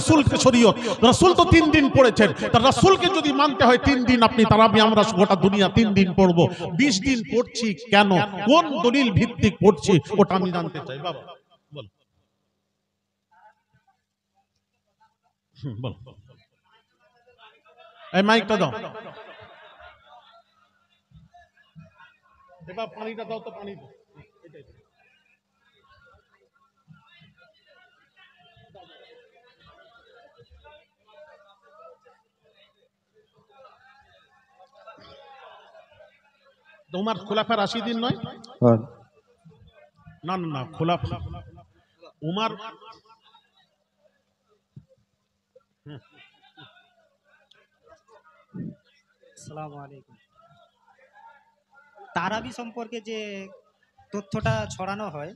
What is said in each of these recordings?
রসুলকে শরীয়ত, রসুল তো 3 দিন পড়েছেন, তা রসুলকে যদি মানতে হয় 3 দিন আপনি তারাবি, আমরা গোটা দুনিয়া 3 দিন পড়বো, 20 দিন পড়ছি কেন, কোন দলিল ভিত্তিক পড়ছি, ওটা আমি জানতে চাই বাবা। বল বল, এই মাইকটা দাও, এবার পানিটা দাও তো, পানি দাও। তোমার খোলাফা রাশিদিন নয়? না না না, খোলাফা উমার। আসসালামু আলাইকুম। তারাবি সম্পর্কে যে তথ্যটা ছড়ানো হয়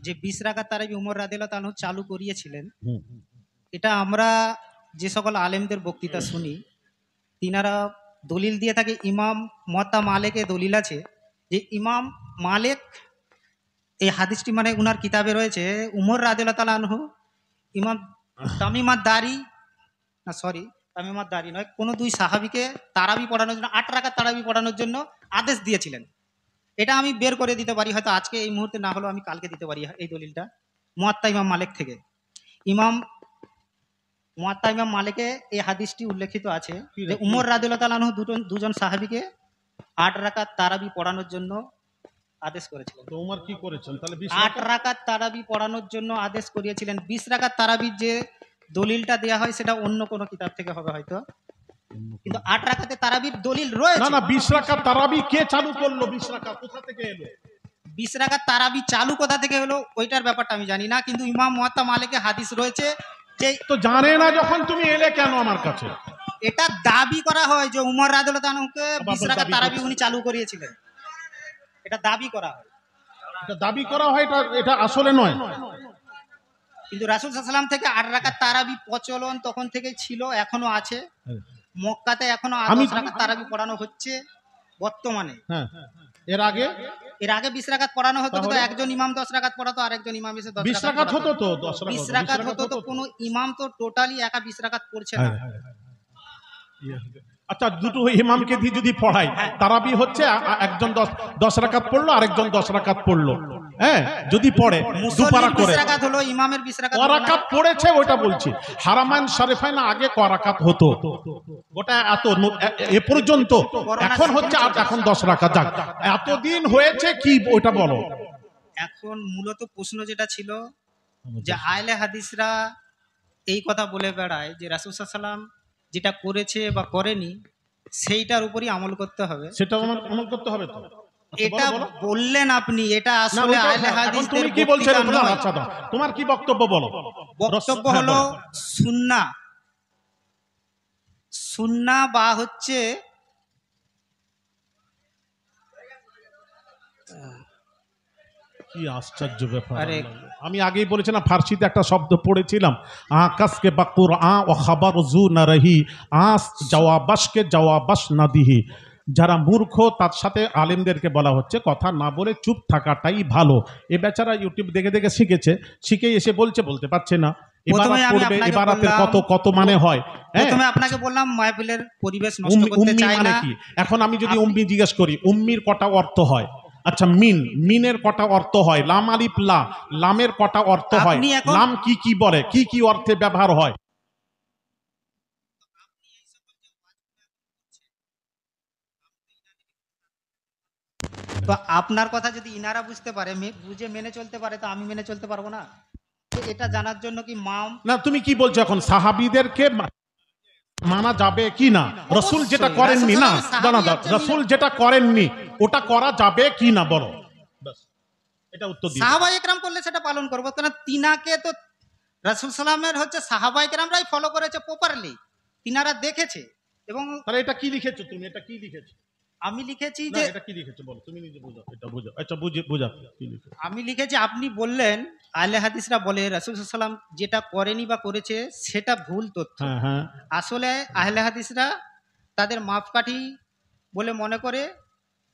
যে 20 রাকাত তারাবি উমর রাদিয়াল্লাহু তাআলা চালু করিয়েছিলেন, এটা আমরা যে সকল আলেমদের বক্তৃতা শুনি তিনারা দলিল দিয়ে থাকে। ইমাম মুয়াত্তা মালিকে দলিল আছে যে ইমাম মালিক, এই হাদিসটি মানে উনার কিতাবে রয়েছে, উমর রাদিয়াল্লাহু তাআলা আনহু ইমাম তামিমাদ দারি, না সরি তামিমাদ দারি নয়, কোনো 2 সাহাবীকে তারাবি পড়ানোর জন্য 8 রাকাত তারাবি পড়ানোর জন্য আদেশ দিয়েছিলেন। এটা আমি বের করে দিতে পারি, হয়তো আজকে এই মুহূর্তে না হলেও আমি কালকে দিতে পারি এই দলিলটা মুয়াত্তা ইমাম মালিক থেকে। মুয়াত্তা ইমাম মালিকে এই হাদিসটি উল্লেখিত আছে যে উমর রাদিয়াল্লাহু তাআলা আনহু দুজন সাহাবীকে 8 রাকাত তারাবি পড়ানোর জন্য আদেশ করেছিলেন। তো উমর কি করেছেন তাহলে? 8 রাকাত তারাবি পড়ানোর জন্য আদেশ করিয়েছিলেন। 20 রাকাত তারাবির যে দলিলটা দেয়া হয় সেটা অন্য কোনো কিতাব থেকে হবে হয়তো, কিন্তু 8 রাকাতে তারাবির দলিল রয়েছে। না না, 20 রাকাত তারাবি কে চালু করলো? 20 রাকাত কোথা থেকে এলো? 20 রাকাত তারাবি চালু কোথা থেকে হলো ওইটার ব্যাপারটা আমি জানি না, কিন্তু ইমাম মুয়াত্তা মালিকে হাদিস রয়েছে যে, তো জানে না যখন তুমি এলে কেন আমার কাছে? এটা দাবি করা হয় যে উমর রাদিয়াল্লাহু তাআলাকে 20 রাকাত তারাবি উনি চালু করিয়েছিলেন, এটা দাবি করা হয়। এটা দাবি করা হয়, এটা আসলে নয়। কিন্তু রাসূল সাল্লাল্লাহু আলাইহি ওয়াসাল্লাম থেকে 8 রাকাত তারাবি প্রচলন তখন থেকে ছিল, এখনো আছে। মক্কাতে এখনো 10 রাকাত তারাবি পড়ানো হচ্ছে বর্তমানে। হ্যাঁ, এর আগে 20 রাকাত পড়ানো হতো, তো একজন ইমাম 10 রাকাত পড়াতো, আর একজন ইমাম এসে 20 10 রাকাত রাকাত হতো। তো 20 রাকাত হতো, তো কোনো ইমাম তো টোটালি একা 20 রাকাত পড়ছে না। আচ্ছা, দুটো ইমামকে দিয়ে যদি পড়াই, তারাবি হচ্ছে একজন 10 রাকাত পড়লো, আরেকজন 10 রাকাত পড়লো, হ্যাঁ, যদি পড়ে দুপারা করে 20 রাকাত হলো, ইমামের 20 রাকাত রাকাত পড়েছে, ওটা বলছি। হারামাইন শরীফাইন আগে রাকাত হতো, ওটা এত এ পর্যন্ত, এখন হচ্ছে এখন 10 রাকাত। যাক, এতদিন হয়েছে কি ওটা বলো। এখন মূলত প্রশ্ন যেটা ছিল যে আহলে হাদিসরা এই কথা বলে বেড়ায় যে রাসূল সাল্লাল্লাহু আলাইহি ওয়াসাল্লাম যেটা করেছে বা করেনি সেইটার উপরই আমল করতে হবে, সেটা আমল করতে হবে। তো এটা বললেন আপনি, এটা আসলে আহলে হাদিসদের কি বলছেন? আচ্ছা, তোমার কি বক্তব্য বলো। বক্তব্য হলো সুন্নাহ বা হচ্ছে কি আশ্চর্য ব্যাপার। আমি আগেই বলেছিলাম, ফার্সিতে একটা শব্দ পড়েছিলাম, আকাশকে বা কুরআন ও খাবার জু না রহি, আস জওয়াবাসকে জওয়াবাস না দিহি। যারা মূর্খ তার সাথে আলেমদেরকে বলা হচ্ছে কথা না বলে চুপ থাকাটাই ভালো। এ বেচারা ইউটিউব দেখে দেখে শিখেছে, শিখে এসে বলতে পারছে না। এবারাতের কত মানে হয়। প্রথমে আপনাকে বললাম মাহফিলের পরিবেশ নষ্ট করতে চাই না। কি এখন আমি যদি উম্মি জিজ্ঞেস করি, উম্মির কটা অর্থ হয়? আচ্ছা, মিনের কটা অর্থ হয়? লাম আলিফ লা, লামের কটা অর্থ হয়? লাম কি কি বলে, কি কি অর্থে ব্যবহার হয়? তো আপনার কথা যদি ইনারা বুঝতে পারে, বুঝে মেনে চলতে পারে, তো আমি মেনে চলতে পারবো না? এটা জানার জন্য কি না, তুমি কি বলছো এখন সাহাবীদেরকে মানা যাবে কি না? রাসূল যেটা করেননি, না রাসূল যেটা করেননি ওটা করা যাবে কি না বলো, এটা উত্তর দিই। সাহাবায়ে কেরাম করলে সেটা পালন করব, কারণ তিনাকে তো রাসূল সাল্লামের হচ্ছে সাহাবায়ে কেরামরাই ফলো করেছে প্রপারলি, তিনারা দেখেছে। এবং তাহলে এটা কি লিখেছো তুমি? এটা কি লিখেছো? আমি লিখেছি যে, এটা কি লিখেছো বলো, তুমি নিজে বোঝাও, এটা বোঝাও। আচ্ছা, বোঝাও কি লিখেছো। আমি লিখেছি, আপনি বললেন আহলে হাদিসরা বলে রাসূল সাল্লাল্লাহু আলাইহি ওয়াসাল্লাম যেটা করেনি বা করেছে সেটা ভুল তথ্য। আসলে আহলে হাদিসরা তাদের মাপকাঠি বলে মনে করে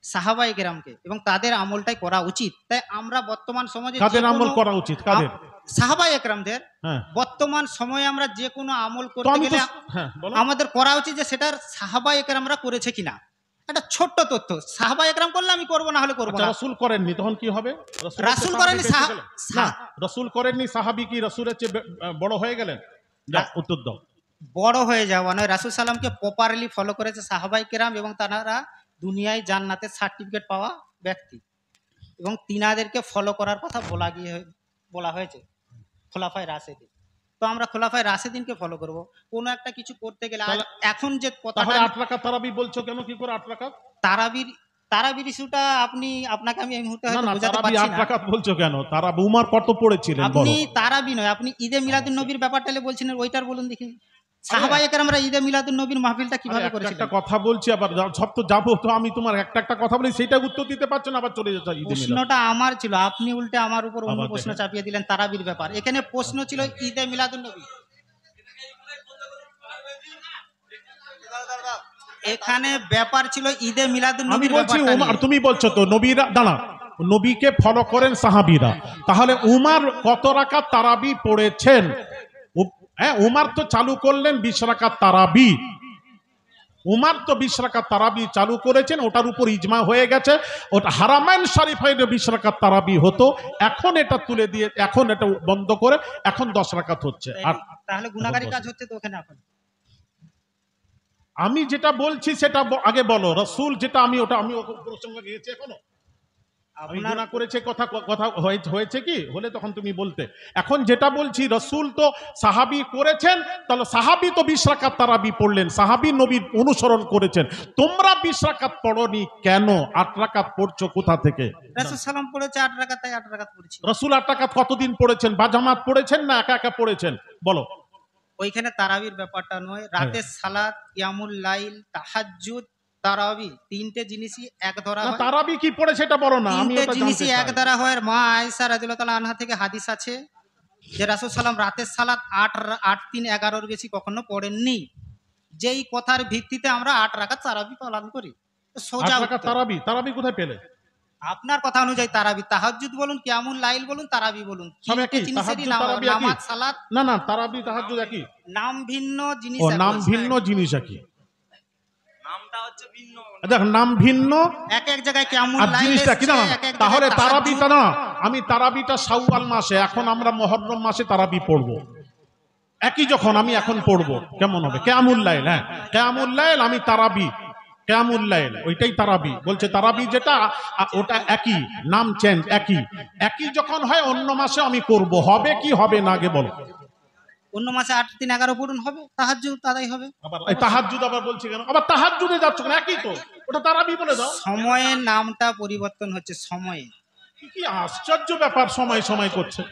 সাহাবায়ে কেরামকে, এবং তাদের আমলটাই করা উচিত। তাই আমরা বর্তমান সমাজে কাদের আমল করা উচিত? কাদের? সাহাবা একরামদের হ্যাঁ বর্তমান সময়ে আমরা যে কোনো আমল তো করতে আমি তো গেলে হ্যাঁ বলো। আমাদের করা উচিত যে সেটার সাহাবা একরামরা করেছে কিনা। একটা ছোট্ট তথ্য, সাহাবা একরাম করলে আমি করবো, না হলে করবো আচ্ছা, না। রাসূল করেননি তখন কি হবে? রাসূল করেননি, না, রাসূল করেননি, সাহাবী কি রাসূলের চেয়ে বড় হয়ে গেলেন? যাও উত্তর দাও। বড় হয়ে যাওয়া নয়, রাসূল সাল্লামকে প্রপারলি ফলো করেছে সাহাবাই কেরাম, এবং তারা দুনিয়ায় জান্নাতের সার্টিফিকেট পাওয়া ব্যক্তি, এবং তিনাদেরকে ফলো করার কথা বলা হয়েছে খোলাফায়ে রাশেদিন। তো আমরা খোলাফায়ে রাশেদিনকে ফলো করব কোনো একটা কিছু করতে গেলে। আর এখন যে তাহলে কথাটা 8 রাকাত তারাবি বলছো কেন? কি করে 8 রাকাত? তারাবির ইস্যুটা আপনাকে আমি এই মুহূর্তে না হয়তো না, বোঝাতে তারাবি পারছি 8 না। রাকাত বলছো কেন? তারাবি উমর কত পড়েছিলেন বলো? আপনি তারাবি নয়, আপনি ঈদে মিলাদুন নবীর ব্যাপারটা বলছিলেন, ওইটার বলুন দেখি। সাহাবায়ে কেরামরা ঈদে মিলাদুন নবীর মাহফিলটা কিভাবে একটা করেছিলেন? একটা কথা বলছি, আবার সব তো যাবো, তো আমি তোমার একটা কথা বলি, সেটা উত্তর দিতে পারছো না, আবার চলে যাচ্ছ ঈদে মিলাদ। প্রশ্নটা আমার ছিল, আপনি উল্টে আমার উপর অন্য আবার প্রশ্ন দেখেন। চাপিয়ে দিলেন তারাবির ব্যাপার। এখানে প্রশ্ন ছিল ঈদে মিলাদুন নবী, এখানে ব্যাপার ছিল ঈদে মিলাদুন আমি নবীর বলছি ব্যাপারটা উমার, নিয়ে। তুমি বলছো তো নবীরা, দাঁড়া, নবীকে ফলো করেন সাহাবীরা, তাহলে উমার কত রাকাত তারাবি পড়েছেন? হ্যাঁ, উমার তো চালু করলেন 20 রাকাত তারাবি। উমার তো 20 রাকাত তারাবি চালু করেছেন, ওটার উপর ইজমা হয়ে গেছে। ওটা হারামাইন শরীফে 20 রাকাত তারাবি হতো, এখন এটা তুলে দিয়ে, এখন এটা বন্ধ করে এখন 10 রাকাত হচ্ছে। আর তাহলে গুনাহগারি কাজ হচ্ছে তো ওখানে। এখন আমি যেটা বলছি সেটা আগে বলো। রাসূল যেটা, আমি ওটা আমি প্রসঙ্গে গিয়েছি এখনো? আমি আপনার গুনাহ করেছে কথা কথা হয়েছে কি হলে তখন তুমি বলতে। এখন যেটা বলছি, রাসূল তো সাহাবী করেছেন, তাহলে সাহাবী তো 20 রাকাত তারাবি পড়লেন, সাহাবী নবীর অনুসরণ করেছেন। তোমরা 20 রাকাত পড়োনি কেন? 8 রাকাত পড়ছো কোথা থেকে? রাসূল সাল্লাম পড়েছে 8 রাকাত, তাই 8 রাকাত পড়েছি। রাসূল 8 রাকাত কতদিন পড়েছেন? বা জামাত পড়েছেন না একা একা পড়েছেন? বলো। ওইখানে তারাবির ব্যাপারটা নয়, রাতের সালাত, কিয়ামুল লাইল, তাহাজ্জুদ, তারাবি, তিনটে জিনিসই এক ধরা না, হয়। তারাবি কি পড়েছে এটা বলো না, আমি তিনটে এটা জানতে জিনিসই এক চাই। ধরা হয়। মা আয়েশা রাদিয়াল্লাহু তাআলা আনহা থেকে হাদিস আছে যে রাসূল সাল্লাম রাতের সালাত 8-3-11 বেশি কখনো পড়েননি। যেই কথার ভিত্তিতে আমরা 8 রাকাত তারাবি পালন করি। সোজা 8 রাকাত উত্তর। তারাবি, তারাবি কোথায় পেলে? আপনার কথা অনুযায়ী তারাবি, তাহাজ্জুদ বলুন, কিয়ামুল লাইল বলুন, তারাবি বলুন, সব তিনটে একই? জিনিসেরই তাহাজ্জুদ নাম, তারাবি একই? নামাজ সালাত। না না, তারাবি তাহাজ্জুদ একই? নাম ভিন্ন, জিনিস ও, এক। নাম ভিন্ন, জিনিস একই। দেখ, নাম ভিন্ন এক এক জায়গায় কিয়ামুল আর লাইল জিনিসটা কি এসেছে, জানো? এক এক জায়গায় তাহলে তাহাজ্জুদ। তারাবিটা না, আমি তারাবিটা শাওয়াল মাসে, এখন আমরা মুহররম মাসে তারাবি পড়বো, একই যখন আমি এখন পড়বো, কেমন হবে? কিয়ামুল লাইল, হ্যাঁ কিয়ামুল লাইল, আমি তারাবি, কিয়ামুল লাইল ওইটাই তারাবি বলছে। তারাবি যেটা ওটা একই, নাম চেঞ্জ, একই। একই যখন হয় অন্য মাসে আমি করব, হবে কি হবে না আগে বলো। অন্য মাসে 8-3-11 পূরণ হবে, তাহাজ্জুদ আদায় হবে। আবার এই তাহাজ্জুদ আবার বলছি কেন? আবার তাহাজ্জুদে যাচ্ছ কেন? একই তো, ওটা তারাবি বলে দাও। সময়ের নামটা পরিবর্তন হচ্ছে, সময়ে। কি আশ্চর্য ব্যাপার, সময় সময় করছে।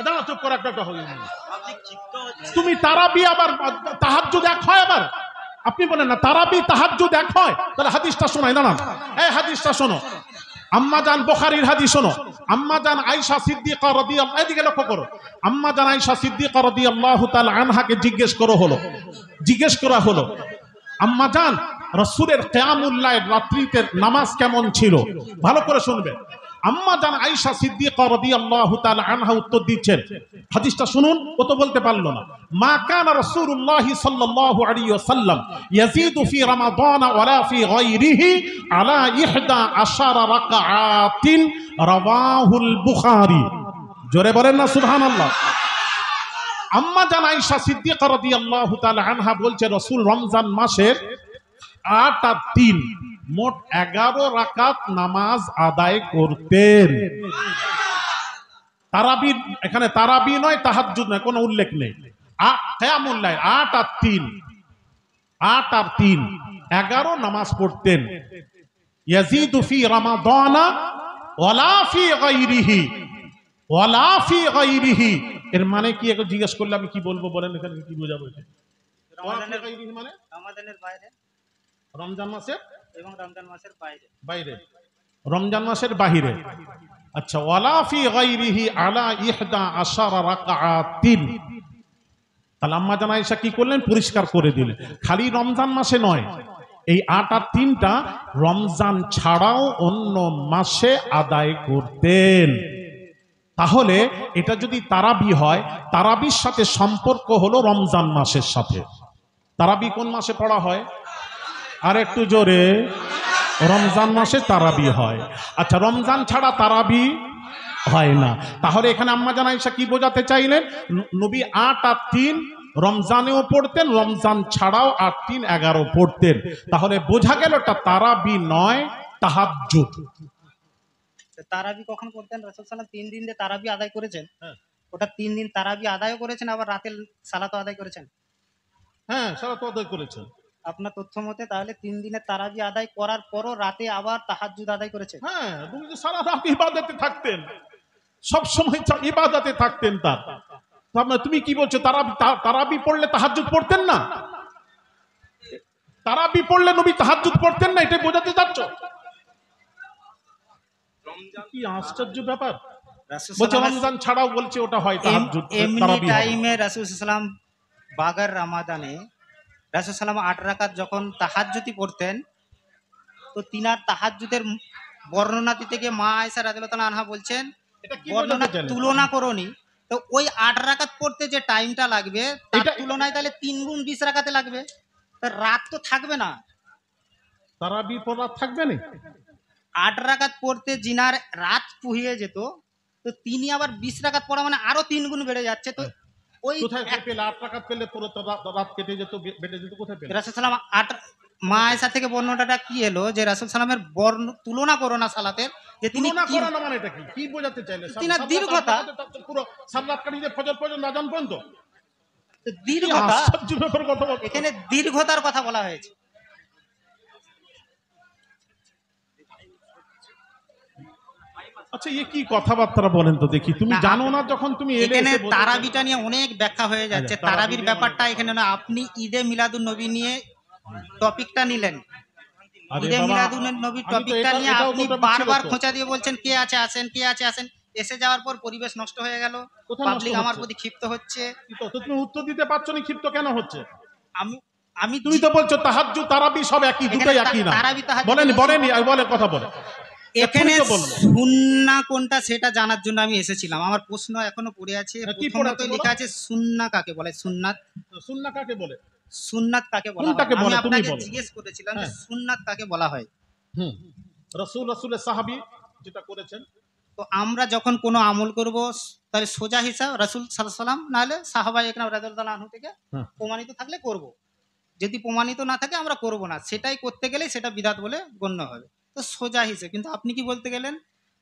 দাঁড়া, চুপ করে একটা হয়ে গেল। তুমি তারাবি আবার তাহাজ্জুদ এক হয়? আবার আপনি বলেন না তারাবি তাহাজ্জুদ এক হয়? তাহলে হাদিসটা শোনাই, দাঁড়ান, এই হাদিসটা শোনো। আম্মা জান, বুখারীর হাদিস শোনো। আম্মা জান আয়েশা সিদ্দিকা রাদিয়াল্লাহু, এদিকে লক্ষ্য করো। আম্মা জান আয়েশা সিদ্দিকা রাদিয়াল্লাহু তাআলা আনহাকে জিজ্ঞেস করা হলো, আম্মা জান, রাসূলের কিয়ামুল লাইল, রাত্রিতে নামাজ কেমন ছিল? ভালো করে শুনবেন। আম্মা জান আয়েশা সিদ্দিকা রাদিয়াল্লাহু তাআলা আনহা উত্তর দিচ্ছেন, হাদিসটা শুনুন, ও তো বলতে পারলো না। মা কানা রাসূলুল্লাহ সাল্লাল্লাহু আলাইহি ওয়াসাল্লাম ইয়াজিদু ফি রমাদান ওয়ালা ফি গায়রিহি আলা 11 রাকাআতিন, রাওয়াহুল বুখারী। জোরে বলেন না সুবহানাল্লাহ। আম্মা জান আয়েশা সিদ্দিকা রাদিয়াল্লাহু তাআলা আনহা বলছে, রাসূল রমজান মাসের 8 আর 3 মোট 11 রাকাত নামাজ আদায় করতেন। তারাবি, এখানে তারাবি নয়, তাহাজ্জুদ নয়, কোনো উল্লেখ নেই। কিয়ামুল লাইল 8 আর 3, 11 নামাজ পড়তেন। ইয়াজিদু ফি রমাদানা ওয়ালা ফি গায়রিহি, এর মানে কি? একটু জিজ্ঞেস করলে আমি কি বলবো বলেন, এখানে কি বোঝাবো? মানে রমাদানের বাইরে রমজান মাসের এবং রমজান মাসের বাইরে, রমজান মাসের বাহিরে। আচ্ছা, ওয়ালা ফি গায়রিহি আলা 11 রাকাআতিন। তাহলে আম্মা জান আয়েশা কি করলেন? পরিষ্কার করে দিলেন, খালি রমজান মাসে নয়, এই 8 আর 3টা রমজান ছাড়াও অন্য মাসে আদায় করতেন। তাহলে এটা যদি তারাবি হয়, তারাবির সাথে সম্পর্ক হলো রমজান মাসের সাথে। তারাবি কোন মাসে পড়া হয়? আর একটু জোরে। রমজান মাসে তারাবি হয়। আচ্ছা, রমজান ছাড়া তারাবি হয় না। তাহলে এখানে আম্মা জান আয়েশা কি বোঝাতে চাইলেন? নবী ৮ আর ৩ রমজানেও পড়তেন, রমজান ছাড়াও ৮, ৩, ১১ পড়তেন। তাহলে বোঝা গেল এটা তারাবি নয়, তাহাজ্জুদ। তারাবি কখন করতেন? রাসূল সাল্লাল্লাহু 3 দিন যে তারাবি আদায় করেছেন, ওটা 3 দিন তারাবি আদায়ও করেছেন, আবার রাতের সালাতও আদায় করেছেন। হ্যাঁ, সালাত আদায় করেছেন। আপনার তথ্য মতে তাহলে 3 দিনের তারাবি আদায় করার পরও রাতে আবার তাহাজ্জুদ আদায় করেছেন। হ্যাঁ, তুমি তো সারা রাত ইবাদতে থাকতেন, সব সময় ইবাদতে থাকতেন। তার তুমি কি বলছো? তারাবি পড়লে তাহাজ্জুদ পড়তেন না? তারাবি পড়লে নবী তাহাজ্জুদ পড়তেন না, এটাই বোঝাতে চাচ্ছ? কি আশ্চর্য ব্যাপার! বলছে রমজান ছাড়াও বলছে ওটা হয় তাহাজ্জুদ, তারাবি হয়। টাইমে রাসূল সাল্লাল্লাহু আলাইহি ওয়াসাল্লাম বাগার রামাদানে রাসূল সাল্লাল্লাহু 8 রাকাত যখন তাহাজ্জুদি পড়তেন, তো তিনার তাহাজ্জুদের বর্ণনা দিতে গিয়ে মা আয়েশা রাদিয়াল্লাহু তাআলা আনহা বলছেন, এটা কি বর্ণনা বোঝাতে চাইলেন? তুলনা করনি, তো ওই 8 রাকাত পড়তে যে টাইমটা লাগবে তার তুলনায় তাহলে 3 গুণ 20 রাকাতে লাগবে, তা রাত তো থাকবে না। তারাবি পড়া থাকবে না। 8 রাকাত পড়তে জিনার রাত পুহিয়ে যেত, তো তিনি আবার 20 রাকাত পড়া মানে আরো 3 গুণ বেড়ে যাচ্ছে। তো ওই কোথায় পেলে 8 রাকাত পেলে পুরো তো রাত কেটে যেত, বেড়ে যেত, কোথায় পেলে? রাসূল সাল্লাল্লাহু আলাইহি ওয়াসাল্লাম 8 মা আয়েশা থেকে বর্ণনাটা কি এলো যে রাসূল সাল্লামের তুলনা করো না সালাতের, যে তিনি তুলনা করো না মানে এটা কি? কি বোঝাতে চাইলে? তিনার দীর্ঘতা, পুরো সালাত কাটিয়ে ফজর পর্যন্ত আজান পর্যন্ত দীর্ঘতা, আশ্চর্য ব্যাপার কথা বলছো। এখানে দীর্ঘতার কথা বলা হয়েছে। আচ্ছা, এ কি কথাবার্তা বলেন তো দেখি? তুমি জানো না যখন তুমি এলে এখানে এসে বলছো। তারাবিটা নিয়ে অনেক ব্যাখ্যা হয়ে যাচ্ছে। আচ্ছা, তারাবির ব্যাপারটা এখানে না, আপনি ঈদে মিলাদুন নবী নিয়ে টপিকটা নিলেন, আরে ঈদে বাবা, মিলাদুন নবী আমি তো টপিকটা নিয়ে এটাও আপনি তো topic ছিল বারবার তো। খোঁচা দিয়ে বলছেন কে আছে আসেন, কে আছে আসেন। এসে যাওয়ার পর পরিবেশ নষ্ট হয়ে গেল, কোথায় নষ্ট পাবলিক আমার হচ্ছে? প্রতি ক্ষিপ্ত হচ্ছে। তো তুমি উত্তর দিতে পারছো না, ক্ষিপ্ত কেন হচ্ছে? আমি আমি তুমি তো বলছো তাহাজ্জুদ তারাবি সব একই, দুটোই একই না। তারাবি তাহাজ্জুদ বলেনি বলে কথা বলে। এখানে এক্ষুনি তো বললো। সুন্না কোনটা সেটা জানার জন্য আমি এসেছিলাম। আমার প্রশ্ন এখনো পড়ে আছে। কি পড়ে আছে প্রথমত বলো? লেখা আছে সুন্না কাকে বলে? সুন্নাত, সুন্নাহ কাকে বলে? সুন্নাত কাকে বলা হয়? কোনটাকে আমি বলে? তুমি আপনাকে বলো। জিজ্ঞেস করেছিলাম যে হ্যাঁ। সুন্নাত কাকে বলা হয়। রাসূলের সাহাবী যেটা করেছেন। তো আমরা যখন কোনো আমল করব, তাহলে সোজা হিসাব রাসূল সাল্লাল্লাহু আলাইহি ওয়াসাল্লাম নাহলে সাহাবায়ে একরাম রাদিয়াল্লাহু আনহু থেকে হ্যাঁ। প্রমাণিত থাকলে করব, যদি প্রমাণিত না থাকে আমরা করব না। সেটাই করতে গেলে সেটা বিদআত বলে গণ্য হবে। তো সোজা হিসেবে, কিন্তু আপনি কি বলতে গেলেন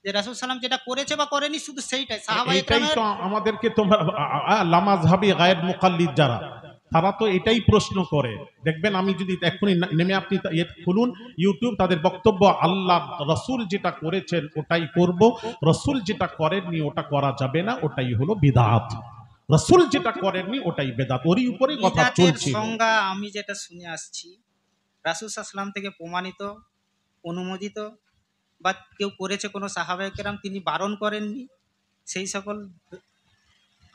যে রাসূল সাল্লাম যেটা করেছে বা করেনি শুধু সেইটাই সাহাবায়ে এটাই একরামের। তো আমাদেরকে তোমার লামাযহাবি গায়ের মুকাল্লিদ যারা, তারা তো এটাই প্রশ্ন করে। দেখবেন আমি যদি এক্ষুনি নেমে আপনি খুলুন ইউটিউব, তাদের বক্তব্য আল্লাহ রাসূল যেটা করেছেন ওটাই করব, রাসূল যেটা করেননি ওটা করা যাবে না, ওটাই হলো বিদআত। রাসূল যেটা করেননি ওটাই বেদাত, ওরই উপরে কথা বিদআতের চলছে। সংজ্ঞা আমি যেটা শুনে আসছি, রাসূল সাল্লাল্লাহু আলাইহি ওয়াসাল্লাম থেকে প্রমাণিত, অনুমোদিত বা কেউ করেছে কোনো সাহাবায়ে কেরাম তিনি বারণ করেননি, সেই সকল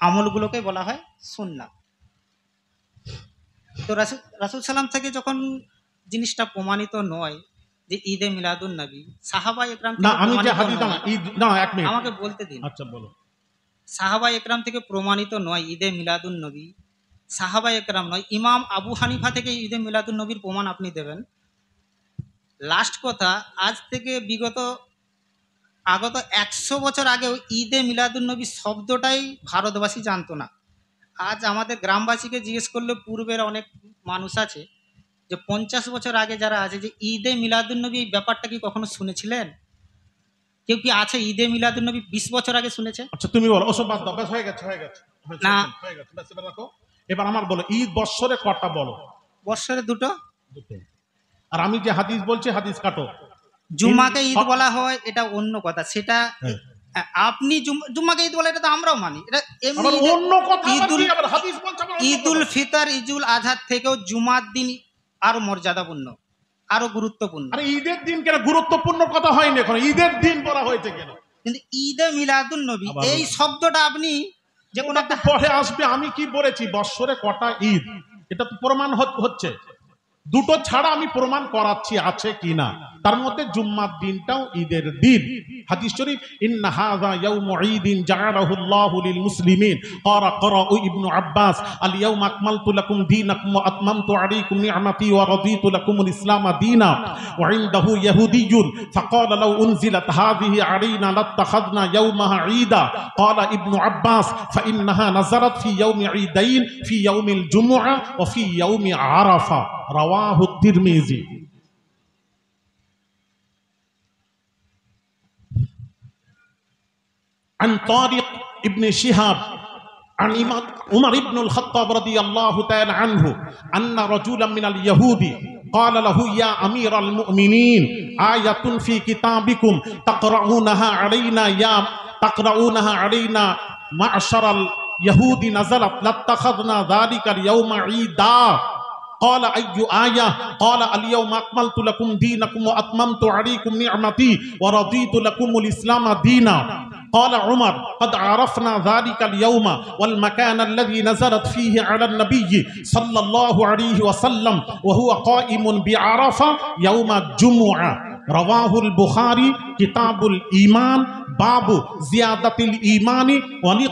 আমলগুলোকে বলা হয় সুন্নাহ। তো রাসূল সাল্লাম থেকে যখন জিনিসটা প্রমাণিত নয় যে ঈদে মিলাদুন নবী, সাহাবায়ে একরাম না, থেকে আমি যে প্রমাণিত হাদিস না, নয়। ঈদ না, এক মিনিট আমাকে বলতে দিন। আচ্ছা বলো। সাহাবায়ে একরাম থেকে প্রমাণিত নয় ঈদে মিলাদুন নবী, সাহাবায়ে একরাম নয়, ইমাম আবু হানিফা থেকে ঈদে মিলাদুন নবীর প্রমাণ আপনি দেবেন। লাস্ট কথা, আজ থেকে আগত 100 বছর আগেও ঈদে মিলাদুন নবী শব্দটাই ভারতবাসী জানতো না। আজ আমাদের গ্রামবাসীকে জিজ্ঞেস করলে পূর্বের অনেক মানুষ আছে যে 50 বছর আগে যারা আছে, যে ঈদে মিলাদুন নবী এই ব্যাপারটা কি কখনো শুনেছিলেন? কেউ কি আছে ঈদে মিলাদুন নবী 20 বছর আগে শুনেছে? আচ্ছা তুমি বলো, ওসব বাদ দাও, ব্যাস হয়ে গেছে হয়েছে, না। হয়ে গেছে, ব্যাস এবার রাখো। এবার আমার বলো, ঈদ বৎসরে কটা বলো? বৎসরে দুটো। দুটো। আর আমি যে হাদিস বলছি হাদিস কাটো। জুম্মাকে ঈদ বলা হয় এটা অন্য কথা, সেটা হ্যাঁ। আপনি জুম্মাকে ঈদ বলে এটা তো আমরাও মানি। এটা এমনি আবার অন্য কথা আবার ঈদুল কি? আবার হাদিস বলছে আবার অন্য ঈদুল কথা। ফিতর, ঈদুল আজহার থেকেও জুমার দিন আরো মর্যাদাপূর্ণ, আরো গুরুত্বপূর্ণ। আরে ঈদের দিন কেন গুরুত্বপূর্ণ কথা হয়নি এখন, ঈদের দিন বলা হয়েছে কেন? কিন্তু ঈদে মিলাদুন নবী আবার এই শব্দটা আপনি যে কোনো একটা পরে আসবে। আমি কি বলেছি বৎসরে কটা ঈদ, এটা তো প্রমাণ হচ্ছে। দুটো ছাড়া আমি প্রমাণ করাচ্ছি আছে কিনা। তার মধ্যে জুম্মার দিনটাও ঈদের দিন। হাদিস শরীফ, ইন্না হাযা ইয়াউমু ঈদিন জাআলাহু আল্লাহু লিল মুসলিমিন ক্বারাউ ইবনু আব্বাস আল ইয়াউমা আকমালতু লাকুম দীনাকুম ওয়া আতমামতু আলাইকুম নি'মাতি ওয়া রাদিতু লাকুমুল ইসলাম দীনা ওয়া ইনদাহু ইয়াহুদিয়্যুন ফাকালা লাউ উনজিলাত হাযিহি আলাইনা লাত্তাখাযনা ইয়াউমাহা ঈদা ক্বালা ইবনু আব্বাস ফাইন্নাহা নাযারাত ফি ইয়াউমি ঈদাইন ফি ইয়াউমিল জুমআহ ওয়া ফি ইয়াউমি আরাফা রাওয়াহু তিরমিজি। عن طارق ابن شهاب عن عمر بن الخطاب رضي الله تعالى عنه أن رجلا من اليهود قال له يا أمير المؤمنين آية في كتابكم تقرؤونها علينا معشر اليهود نزلت لاتخذنا ذلك اليوم عيدا قال أي آية قال اليوم أكملت لكم دينكم وأتممت عليكم نعمتي ورضيت لكم الإسلام دينا قال عمر قد عرفنا ذلك اليوم والمكان الذي نزلت فيه على النبي صلى الله عليه وسلم وهو قائم بعرفة يوم الجمعة رواه البخاري كتاب الإيمان باب زيادة الإيمان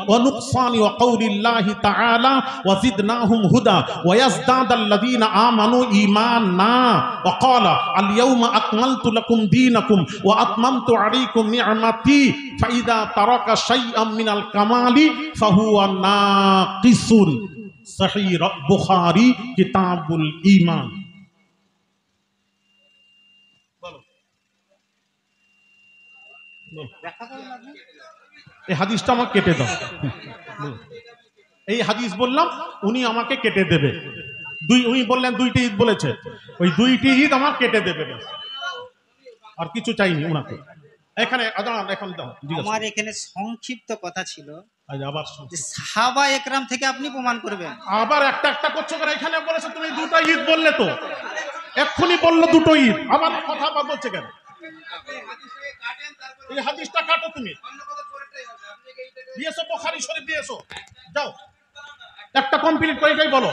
ونقصان وقول الله تعالى وزدناهم هدى ويزداد الذين آمنوا إيمانا وقال اليوم أكملت لكم دينكم وأتممت عليكم نعمتي فإذا ترك شيئا من الكمال فهو ناقص صحيح البخاري كتاب الإيمان। এই হাদিসটা আমাকে কেটে দাও। এই হাদিস বললাম, উনি আমাকে কেটে দেবে। উনি বললেন দুইটি ঈদ বলেছে, ওই দুইটি ঈদ আমার কেটে দেবে, আর কিছু চাইনি উনাকে। এখানে এখন দাও। আমার এখানে সংক্ষিপ্ত কথা ছিল, আবার যে সাহাবা একরাম থেকে আপনি প্রমাণ করবেন। আবার একটা একটা করছো কেন? এখানে বলেছে তুমি দুটো ঈদ বললে, তো এক্ষুনি বললো দুটো ঈদ, আবার কথা বলছে কেন? এই হাদিসটা কাটো, তুমি দিয়েছো বুখারী শরীফ দিয়েছো, যাও একটা কমপ্লিট করে এটাই বলো।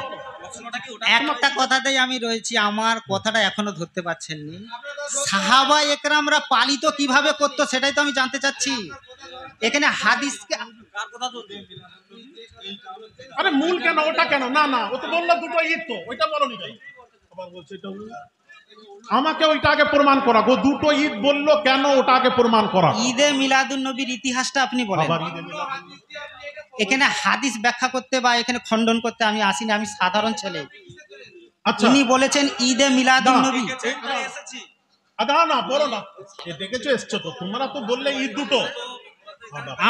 একটা কথাতেই আমি রয়েছি, আমার কথাটা এখনো ধরতে পারছেননি। সাহাবা একরামরা পালিত কিভাবে করতো সেটাই তো আমি জানতে চাচ্ছি। এখানে হাদিসকে আরে মূল কেন, ওটা কেন? না না, ও তো বললো দুটো ঈদ, তো ওইটা বলোনি ভাই। আবার বলছে এটা, আমাকে ওইটা আগে প্রমাণ করা। গো দুটো ঈদ বললো কেন, ওটা আগে প্রমাণ করা। ঈদে মিলাদুন নবীর ইতিহাসটা আপনি বলেন। এখানে হাদিস ব্যাখ্যা করতে বা এখানে খণ্ডন করতে আমি আসিনি, আমি সাধারণ ছেলে। আচ্ছা, উনি বলেছেন ঈদে মিলাদুন নবী। না বলো না, দেখেছো এসছো তো, তোমরা তো বললে ঈদ দুটো।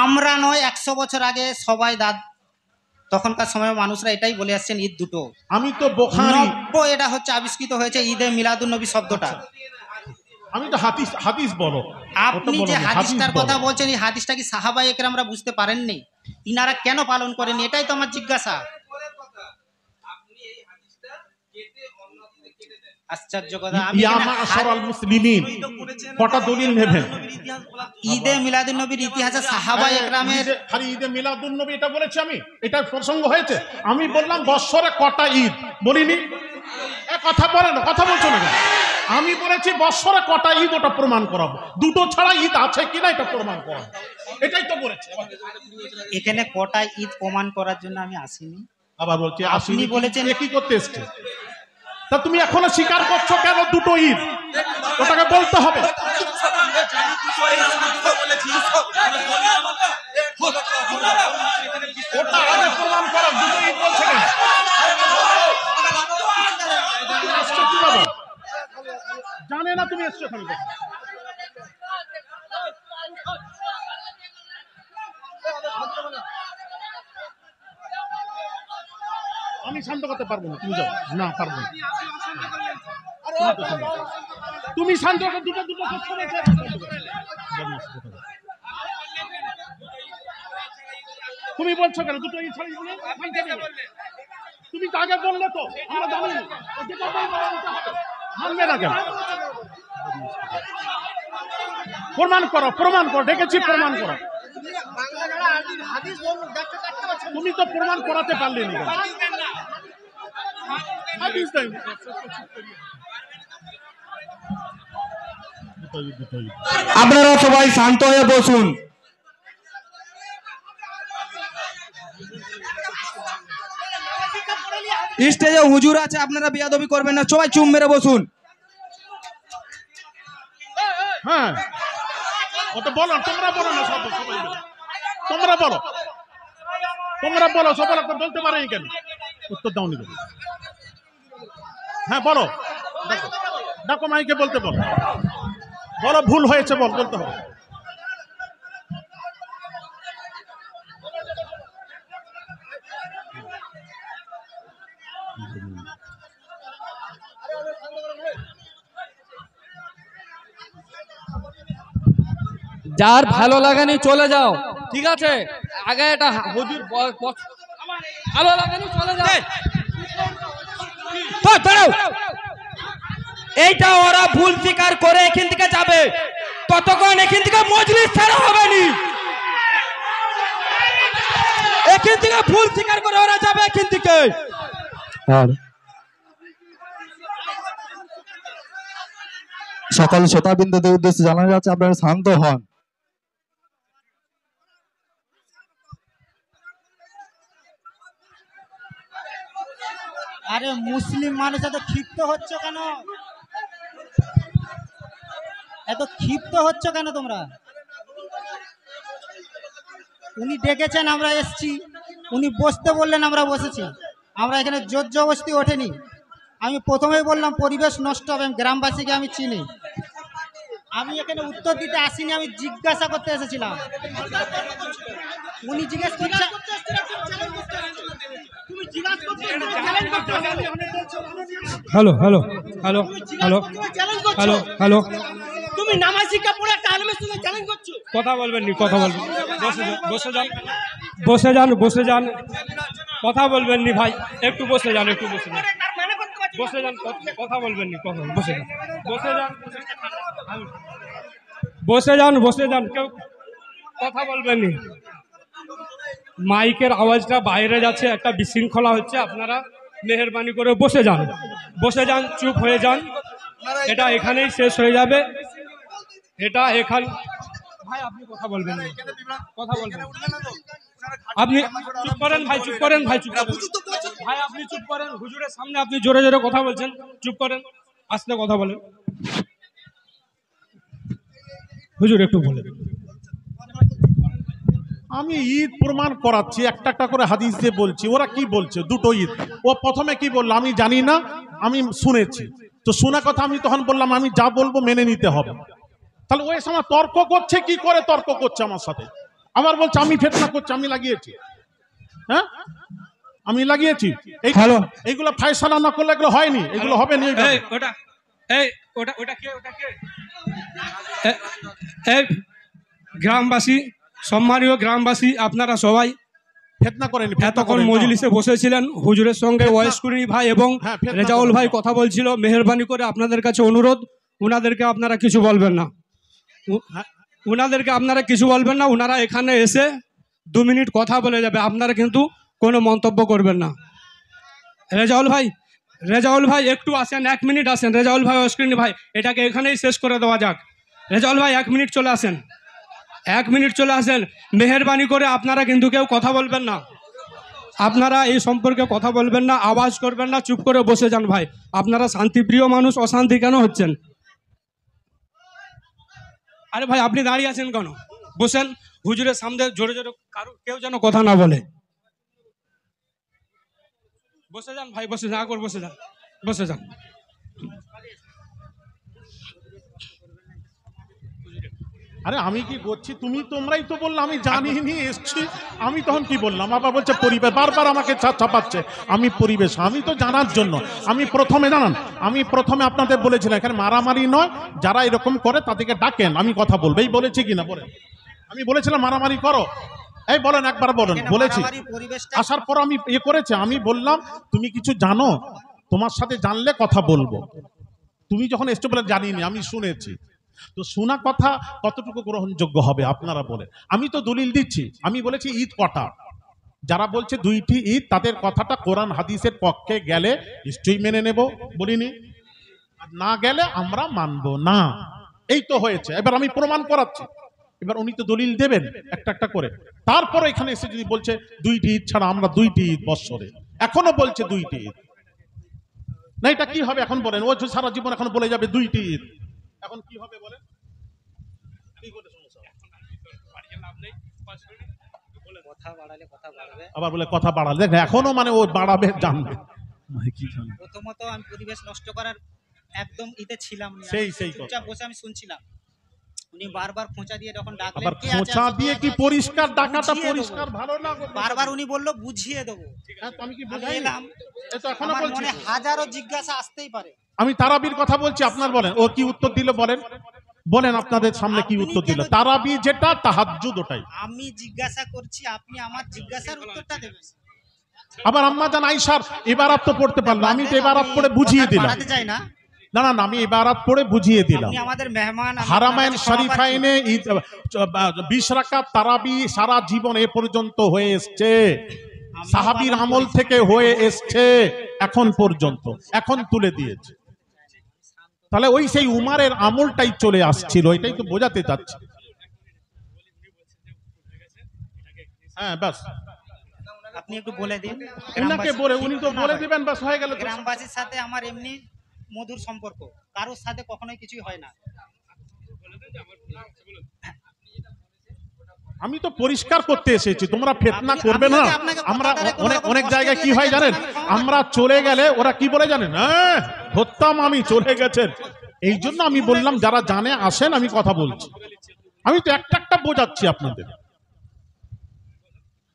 আমরা নয়, 100 বছর আগে সবাই তখনকার সময় মানুষরা এটাই বলে আসছেন ঈদ দুটো। আমি তো বুখারী, এটা হচ্ছে আবিষ্কৃত হয়েছে ঈদে মিলাদুন নবী শব্দটা। আমি তো হাদিস বলো। আপনি যে হাদিসটার কথা বলছেন, এই হাদিসটা কি সাহাবা একরামরা বুঝতে পারেননি? ইনারা কেন পালন করেন, এটাই তো আমার জিজ্ঞাসা। আশ্চর্য কথা। কটা দলিল নেবেন? ঈদে মিলাদুন নবীর ইতিহাসে সাহাবা একরামের খালি ঈদে মিলাদুন নবী এটা বলেছি আমি, এটা প্রসঙ্গ হয়েছে। আমি বললাম বৎসরে কটা ঈদ, বলিনি। কথা বলে না, কথা বলছো না। আমি বলেছি বৎসরে কটা ঈদ, ওটা প্রমাণ করাবো। দুটো ছাড়া ঈদ আছে কিনা এটা প্রমাণ করাবো, এটাই তো বলেছি। এখানে কটা ঈদ প্রমাণ করার জন্য আমি আসিনি। আবার বলছি আপনি বলেছেন কি করতে এসছে, তা তুমি এখনো স্বীকার করছো কেন দুটো ঈদ? ওটাকে বলতে হবে। ওটা আগে প্রমাণ করো, দুটো ঈদ বলছে কেন? জানে না তুমি এসছো এখানে। আমি শান্ত করতে পারবো না, তুমি যাও। না পারবো না, তুমি শান্ত করো। দুটো তুমি বলছো কেন দুটো ঈদ ছাড়ি? তুমি তো আগে বললে তো, আমরা জানি মানবে না কেন? প্রমাণ করো, প্রমাণ করো, ডেকেছি প্রমাণ করো। তুমি তো প্রমাণ করাতে পারলে না। হাদিস নাই। দুটোই। আপনারা সবাই শান্ত হয়ে বসুন। স্টেজে হুজুর আছে, আপনারা বেয়াদবি করবেন না, সবাই চুপ মেরে বসুন। হ্যাঁ, ওটা বলো, তোমরা বলো না, সবাই বলো। তোমরা বলো, সবাই বলতে পারেনি কেন? উত্তর দাওনি কেন? হ্যাঁ বলো, ডাকো মাইকে বলতে বলো, বলো ভুল হয়েছে, বলতে হবে। যার ভালো লাগেনি চলে যাও, ঠিক আছে? আগে এটা হুজুর ভালো লাগেনি চলে যাও। দাঁড়াও, এইটা ওরা ভুল স্বীকার করে এখান থেকে যাবে, ততক্ষণ এখান থেকে মজলিস ছাড়া হবে নি। এখান থেকে ভুল স্বীকার করে ওরা যাবে এখান থেকে। সকল শ্রোতাবৃন্দদের উদ্দেশ্যে জানানো যাচ্ছে আপনারা শান্ত হন। আরে মুসলিম মানুষ এত ক্ষিপ্ত হচ্ছে কেন? তোমরা? উনি ডেকেছেন, আমরা এসছি, উনি বসতে বললেন, আমরা বসেছি। আমরা এখানে জোর জবরদস্তি ওঠেনি। আমি প্রথমেই বললাম পরিবেশ নষ্ট হবে, গ্রামবাসীকে আমি চিনি। আমি এখানে উত্তর দিতে আসিনি, আমি জিজ্ঞাসা করতে এসেছিলাম। উনি জিজ্ঞেস করছেন, hello hello hello hello hello hello, তুমি নামাজ শিক্ষা পড়ে একটা আলেমের সঙ্গে চ্যালেঞ্জ করছো। কথা বলবেন নি, কথা বলবেন। বসে যান, বসে যান, বসে যান, কথা বলবেন নি ভাই, একটু বসে যান, একটু বসে যান, বসে যান, কথা বলবেন নি, কথা বসে যান, বসে যান, বসে যান, বসে যান, কেউ কথা বলবেন নি। মাইকের আওয়াজটা বাইরে যাচ্ছে, একটা বিশৃঙ্খলা হচ্ছে, আপনারা মেহেরবানি করে বসে যান, বসে যান, চুপ হয়ে যান। এটা এখানেই শেষ হয়ে যাবে, এটা এখান। ভাই আপনি কথা বলবেন না, কথা বলবেন, আপনি চুপ করেন ভাই, চুপ করেন ভাই, চুপ করেন ভাই, আপনি চুপ করেন। হুজুরের সামনে আপনি জোরে জোরে কথা বলছেন, চুপ করেন, আস্তে কথা বলেন। হুজুর একটু বলেন। আমি ঈদ প্রমাণ করাচ্ছি, একটা একটা করে হাদিস দিয়ে বলছি। ওরা কি বলছে? দুটো ঈদ। ও প্রথমে কি বললো আমি জানি না, আমি শুনেছি। তো শোনা কথা আমি তখন বললাম আমি যা বলবো মেনে নিতে হবে। তাহলে ওই সময় তর্ক করছে, কি করে তর্ক করছে আমার সাথে? আবার বলছে আমি ফিতনা করছি, আমি লাগিয়েছি। হ্যাঁ, আমি লাগিয়েছি। এইগুলো ফায়সালা না করলে এগুলো হয়নি, এগুলো হবে না। গ্রামবাসী, সম্মানীয় গ্রামবাসী, আপনারা সবাই ফিতনা করেন। এতক্ষণ মজলিসে বসেছিলেন, হুজুরের সঙ্গে ওয়াইসকুরি ভাই এবং রেজাউল ভাই কথা বলছিল। মেহেরবানি করে আপনাদের কাছে অনুরোধ, উনাদেরকে আপনারা কিছু বলবেন না, উনাদেরকে আপনারা কিছু বলবেন না। উনারা এখানে এসে 2 মিনিট কথা বলে যাবে, আপনারা কিন্তু কোনো মন্তব্য করবেন না। রেজাউল ভাই একটু আসেন, 1 মিনিট আসেন। রেজাউল ভাই, ওয়াইসকুরি ভাই, এটাকে এখানেই শেষ করে দেওয়া যাক। রেজাউল ভাই 1 মিনিট চলে আসেন, 1 মিনিট চলে আসেন। মেহেরবানি করে আপনারা কিন্তু কেউ কথা বলবেন না, আপনারা এই সম্পর্কে কথা বলবেন না, আওয়াজ করবেন না, চুপ করে বসে যান ভাই। আপনারা শান্তিপ্রিয় মানুষ, অশান্তি কেন হচ্ছেন? আরে ভাই আপনি দাঁড়িয়ে আছেন কেন? বসেন। হুজুরের সামনে জোরে জোরে কেউ যেন কথা না বলে। বসে যান ভাই, বসে যান, আগর বসে যান, বসে যান। আরে আমি কি করছি? তোমরাই তো বললাম আমি জানি নিয়ে এসছি। আমি তখন কি বললাম? আবার বলছে পরিবেশ, বারবার আমাকে চাপাচ্ছে। আমি পরিবেশ, আমি তো জানার জন্য। আমি প্রথমে আপনাদের বলেছিলাম এখানে মারামারি নয়, যারা এরকম করে তাদেরকে ডাকেন, আমি কথা বলবো। এই বলেছি কিনা বলেন? আমি বলেছিলাম মারামারি করো, এই বলেন, একবার বলেন। বলেছি। আসার পর আমি করেছে, আমি বললাম তুমি কিছু জানো, তোমার সাথে জানলে কথা বলবো। তুমি যখন এসছো বলে জানিনি, আমি শুনেছি। তো শোনা কথা কতটুকু গ্রহণযোগ্য হবে আপনারা বলেন? আমি তো দলিল দিচ্ছি। আমি বলেছি ঈদ কটা, যারা বলছে দুইটি ঈদ, তাদের কথাটা কোরআন হাদিসের পক্ষে গেলে নিশ্চয়ই মেনে নেব, বলিনি? আর না গেলে আমরা মানবো না। এই তো হয়েছে। এবার আমি প্রমাণ করাচ্ছি, এবার উনি তো দলিল দেবেন একটা একটা করে। তারপর এখানে এসে যদি বলছে দুইটি ঈদ ছাড়া আমরা দুইটি ঈদ বৎসরে, এখনো বলছে দুইটি ঈদ, না এটা কি হবে এখন বলেন? ও সারা জীবন এখন বলে যাবে দুইটি ঈদ, এখন কি হবে বলেন? কি করে সমস্যা হবে? কথা বাড়ালে কথা বাড়বে। আবার বলে কথা বাড়ালে, দেখেন এখনো মানে ও বাড়াবে, জানবে। প্রথমত আমি পরিবেশ নষ্ট করার একদম ইতে ছিলাম না। সেই চুপচাপ বসে আমি শুনছিলাম। উনি বারবার খোঁচা দিয়ে যখন ডাকলেন, আবার কে আছে? খোঁচা দিয়ে কি পরিষ্কার ডাকাটা বুঝিয়ে দেবো। পরিষ্কার ভালো না? বারবার উনি বলল বুঝিয়ে দেবো। হ্যাঁ, তো আমি কি আমি বুঝাই? এলাম, এ তো এখনো আমার বলছি। মনে হাজারো জিজ্ঞাসা আসতেই পারে। আমি তারাবির কথা বলছি, আপনার বলেন ও কি উত্তর দিল বলেন? বলেন আপনাদের সামনে কি আপনি উত্তর দিল? কেন- তারাবি যেটা, তাহাজ্জুদ ওটাই। আমি জিজ্ঞাসা করছি, আপনি আমার জিজ্ঞাসার উত্তরটা দেবেন। আবার আম্মা জান আয়েশার ইবারাত তো পড়তে পারলো, আমি তো ইবারাত পড়ে বুঝিয়ে কথা দিলাম। বাড়াতে চাই না। না না না, আমি ইবারাত পড়ে বুঝিয়ে দিলাম। আপনি আমাদের মেহমান, আমি হারামাইন আপনার কাছে ক্ষমা শরীফাইনে 20 রাকাত তারাবি সারা জীবন এ পর্যন্ত হয়ে এসছে, প্রার্থী। সাহাবীর আমল থেকে হয়ে এসছে এখন পর্যন্ত, এখন তুলে দিয়েছে। তাহলে ওই সেই উমারের আমলটাই চলে আসছিল, এটাই তো বোঝাতে চাচ্ছি। হ্যাঁ ব্যাস, আপনি একটু বলে দিন। উনাকে বলে, উনি তো বলে দিবেন, ব্যাস হয়ে গেল তো। গ্রামবাসীর সাথে আমার এমনি মধুর সম্পর্ক, কারোর সাথে কখনোই কিছুই হয় না। আমি তো পরিষ্কার করতে এসেছি, তোমরা ফিতনা আপনি- করবে না। আপনাকে আমরা কথাটা কোনো অনেক রকম অনেক কষ্ট জায়গায় কি দিয়ে হয় জানেন, দেখেছেন, আমি ক্ষমা আমরা চলে গেলে ওরা কি বলে জানেন, হ্যাঁ ধরতাম আমি, চলে গেছেন। এই জন্য আমি বললাম যারা জানে আসেন, আমি কথা বলছি। আমি তো একটা একটা বোঝাচ্ছি আপনাদের।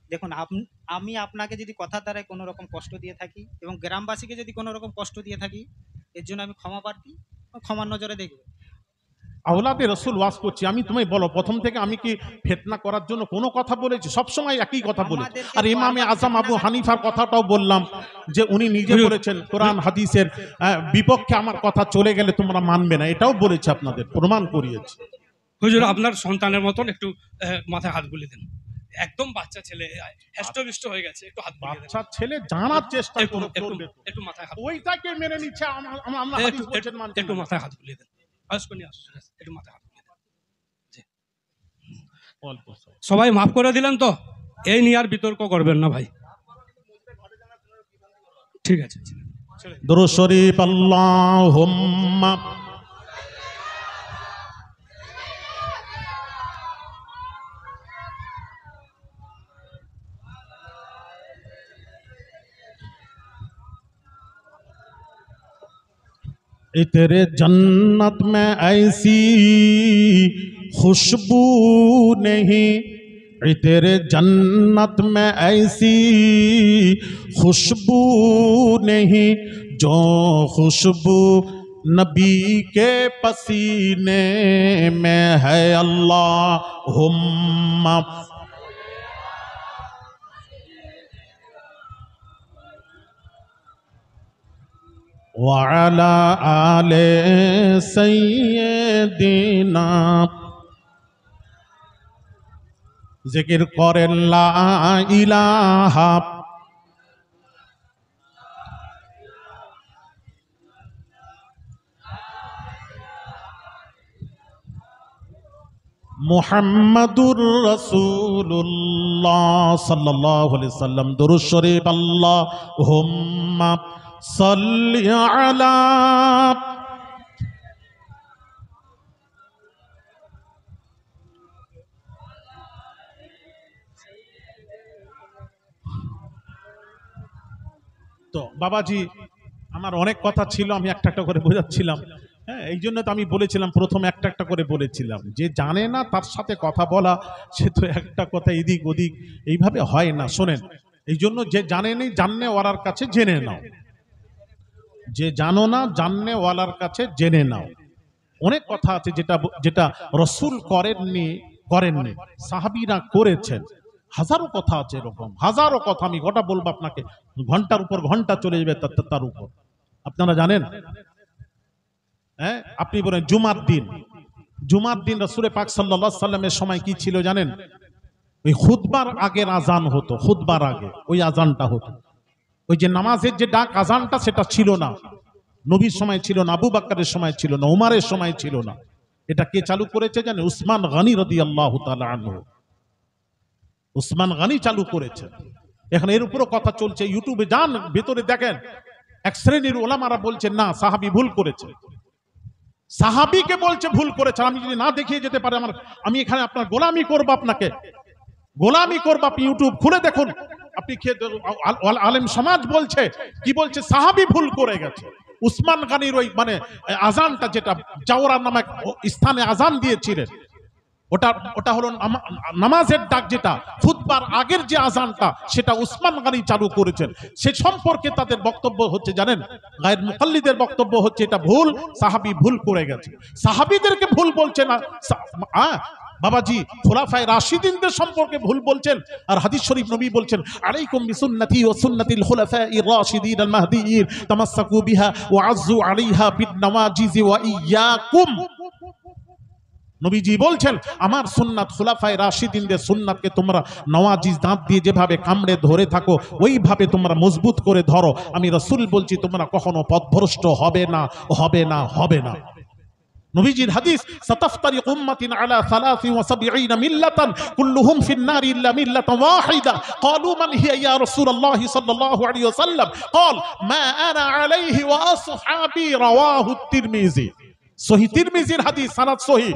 দেখুন, আমি আপনাকে যদি কথার দ্বারাই কোনো রকম কষ্ট দিয়ে থাকি এবং গ্রামবাসীকে যদি কোনো রকম কষ্ট দিয়ে থাকি, এর জন্য আমি ক্ষমা প্রার্থী, ক্ষমার নজরে দেখবে। আওলাদে রসুল ওয়াজ করছি, আমি তুমি বলো প্রথম থেকে আমি কি ফিতনা করার জন্য কোনো কথা বলেছি? সবসময় একই কথা বলেছি। আমাদেরকে আর ইমামে বারবার আজম আবু ফিতনা- হানিফার কথাটাও বললাম যে উনি নিজে বলেছেন কোরআন হাদিসের বিপক্ষে আমার কথা চলে গেলে তোমরা মানবে না, এটাও বলেছে, আপনাদের প্রমাণ করিয়েছে। হুজুর আপনার সন্তানের মতন একটু মাথায় হাত বুলিয়ে দেন। একদম বাচ্চা ছেলে, হেষ্টবিষ্ট হয়ে গেছে, একটু হাত বুলিয়ে দেন। বাচ্চা ছেলে জানার চেষ্টা একটু করো, একটু করবে তো। একটু মাথায় হাত, ওইটাকে মেনে নিচ্ছে, আমরা হাদিস বলছেন মানছি একটু না। মাথায় হাত বুলিয়ে দেন। আসুন একটু মাথায় হাত বুলিয়ে দেন। অল্প সময়। সবাই মাফ করে দিলেন তো? এই নিয়ে আর বিতর্ক করবেন না ভাই, ঠিক আছে? দুরূদ শরীফ আল্লাহুম্মা तेरे जन्नत में ऐसी खुशबू नहीं, तेरे जन्नत में ऐसी खुशबू नहीं जो खुशबू नबी के पसीने में है। अल्लाहुम्मा وعلى آل سيدنا जिक्र करें ला इलाहा मुहम्मदुर रसूलुल्लाह सल्लल्लाहु अलैहि वसल्लम। दुरूद शरीफ अल्लाहुम्मा सल्लि अला তো বাবাজি আমার অনেক কথা ছিল, আমি একটা একটা করে বোঝাচ্ছিলাম। হ্যাঁ, এই জন্য তো আমি বলেছিলাম প্রথম একটা একটা করে বলেছিলাম, যে জানে না তার সাথে কথা বলা, সে তো একটা কথা এদিক ওদিক এইভাবে হয় না। শোনেন, এই জন্য যে জানেনি জাননে ওয়ালার কাছে জেনে নাও, যে জানো না জাননে ওয়ালার কাছে জেনে নাও। অনেক কথা আছে যেটা যেটা রসুল করেননি, সাহাবীরা করেছেন। হাজারো কথা আছে, এরকম হাজারো কথা আমি গোটা বলবো আপনাকে, ঘন্টার উপর ঘন্টা চলে যাবে তার উপর। আপনারা জানেন, হ্যাঁ আপনি বলেন জুমার দিন রসুল পাক সাল্লাল্লাহু আলাইহি সাল্লামের সময় কি ছিল জানেন? ওই খুতবার আগের আজান হতো, খুতবার আগে ওই আজানটা হতো। ওই যে নামাজের যে ডাক আজানটা সেটা ছিল না, নবীর সময় ছিল না, আবু বকরের সময় ছিল না, উমারের সময় ছিল না। এটা কে চালু করেছে জানেন? উসমান গনি রাদিয়াল্লাহু তাআলা আনহু। উসমান গনি চালু করেছে। এখন এর উপরও কথা চলছে, ইউটিউবে যান, ভেতরে দেখেন। এক শ্রেণীর ওলামারা বলছেন না, সাহাবী ভুল করেছে। সাহাবীকে বলছে ভুল করেছে। আমি যদি না দেখিয়ে যেতে পারে আমি এখানে আপনার গোলামি করব, আপনাকে গোলামি করব। আপনি ইউটিউব খুলে দেখুন, আপনি আলেম সমাজ বলছে কি বলছে, সাহাবী ভুল করে গেছে। উসমান গনির ওই মানে আজানটা যেটা জাওরা নামক স্থানে আজান দিয়েছিলেন, ওটা হলো নামাজের ডাক, যেটা খুতবার আগের যে আজানটা সেটা উসমান গনি চালু করেছেন। সে সম্পর্কে তাদের বক্তব্য হচ্ছে জানেন, গায়ের মুকাল্লিদের বক্তব্য হচ্ছে এটা ভুল, সাহাবী ভুল করে গেছে। সাহাবীদেরকে ভুল বলছে না বাবাজি, খোলাফায়ে রাশিদিনদের সম্পর্কে ভুল বলছেন। আর হাদিস শরীফ নবী বলছেন, আলাইকুম বিসুন্নতি ওয়া সুন্নাতিল খুলাফায়ে রাশিদিন আল মাহদিয়িন তামাসসাকু বিহা ওয়া আযু আলাইহা বিন-নওয়াজিজ ওয়া ইয়াকুম। নবীজি বলছেন, আমার সুন্নাত, খুলাফায়ে রাশিদিনদের সুন্নাতকে তোমরা নওয়াজিজ দাঁত দিয়ে যেভাবে কামড়ে ধরে থাকো ওইভাবে তোমরা মজবুত করে ধরো। আমি রাসূল বলছি, তোমরা কখনো পথভ্রষ্ট হবে না, হবে না, হবে না। নবীজির হাদিস, সাতাফতারিকু উম্মতি আলা 73 মিল্লাতান কুল্লুহুম ফিন নার ইল্লা মিল্লাতান ওয়াহিদা। ক্বালু মান হিয়া ইয়া রাসূলুল্লাহ সাল্লাল্লাহু আলাইহি ওয়াসাল্লাম? ক্বাল মা আনা আলাইহি ওয়া আসহাবী। রাওয়াহু তিরমিজি। সহিহ তিরমিজির হাদিস, সানাদ সহিহ,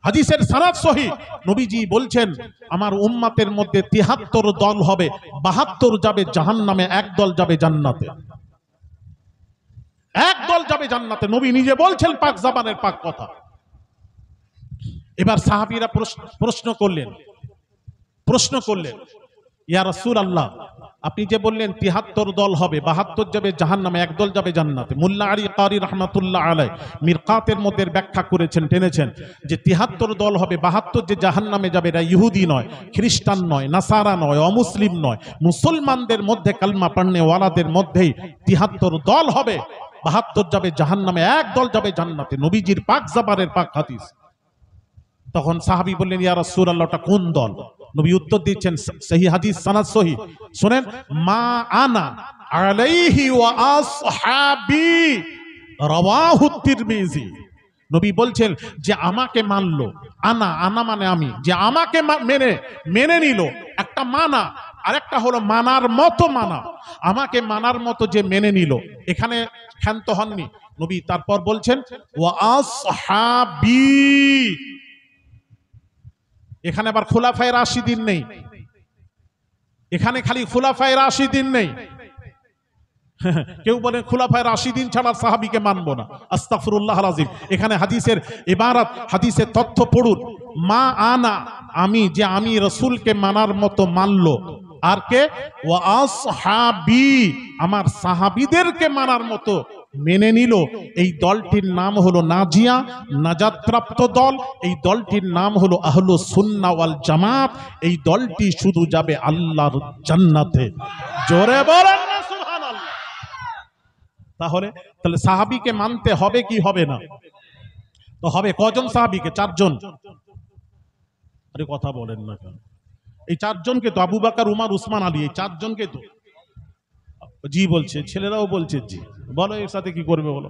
হাদিসের সানাদ সহিহ। নবীজি বলছেন, আমার উম্মতের মধ্যে 73 দল হবে, 72 যাবে জাহান্নামে, এক দল যাবে জান্নাতে। এক দল যাবে জান্নাতে, নবী নিজে বলছেন, পাক জাবানের পাক কথা। এবার সাহাবীরা প্রশ্ন করলেন, ইয়া রাসূলুল্লাহ, আপনি যে বললেন 73 দল হবে, 72 যাবে জাহান্নামে, এক দল যাবে জান্নাতে। মোল্লা আলী কারি রাহমাতুল্লাহ আলাইহি মিরকাতের মধ্যে ব্যাখ্যা করেছেন, টেনেছেন যে 73 দল হবে, 72 যে জাহান্নামে যাবে এরা ইহুদি নয়, খ্রিস্টান নয়, নাসারা নয়, অমুসলিম নয়, মুসলমানদের মধ্যে কালমা পড়নে ওয়ালাদের মধ্যেই 73 দল হবে, 72 যাবে জাহান্নামে, এক দল যাবে জান্নাতে। নবীজির পাক জাবানের পাক হাদিস। তখন সাহাবী বললেন, ইয়া রাসূলুল্লাহ, ওটা কোন দল? নবী উত্তর দিচ্ছেন, সহিহ হাদিস, সানাদ সহিহ, শুনেন, মা আনা আলাইহি ওয়া আসহাবী। রাওয়াহু তিরমিজি। নবী বলছেন যে আমাকে মানলো, আনা মানে আমি, যে আমাকে মেনে নিল, একটা মানা, আরেকটা হলো মানার মতো মানা। আমাকে মানার মতো যে মেনে নিল, এখানে ক্ষান্ত হননি নবী। তারপর বলছেন ওয়া আসহাবী। এখানে আবার খুলাফায়ে রাশিদিন নেই, এখানে খালি খুলাফায়ে রাশিদিন নেই। কেউ বলেন খুলাফায়ে রাশিদিন ছাড়া সাহাবীকে মানবো না, আস্তাগফিরুল্লাহ আযীম। এখানে হাদিসের ইবারত, হাদিসের তথ্য পড়ুন। মা আনা, আমি, যে আমি রাসূলকে মানার মতো মানলো, আর কে? ওয়া আসহাবী, আমার সাহাবীদেরকে মানার মতো মেনে নিল। এই দলটির নাম হলো নাজিয়া, নাজাতপ্রাপ্ত দল। এই দলটির নাম হলো আহলুস সুন্নাহ ওয়াল জামাত। এই দলটি শুধু যাবে আল্লাহর জান্নাতে। জোরে বলেন না সুবহানাল্লাহ। তাহলে সাহাবীকে মানতে হবে কি হবে না? তো হবে। কজন সাহাবীকে? 4 জন। আরে কথা বলেন না কেন? এই 4 জনকে তো, আবু বকর, উমর, উসমান, আলী, এই 4 জনকে তো জি বলছে, ছেলেরাও বলছে জি। বলো এর সাথে কি করবে বলো?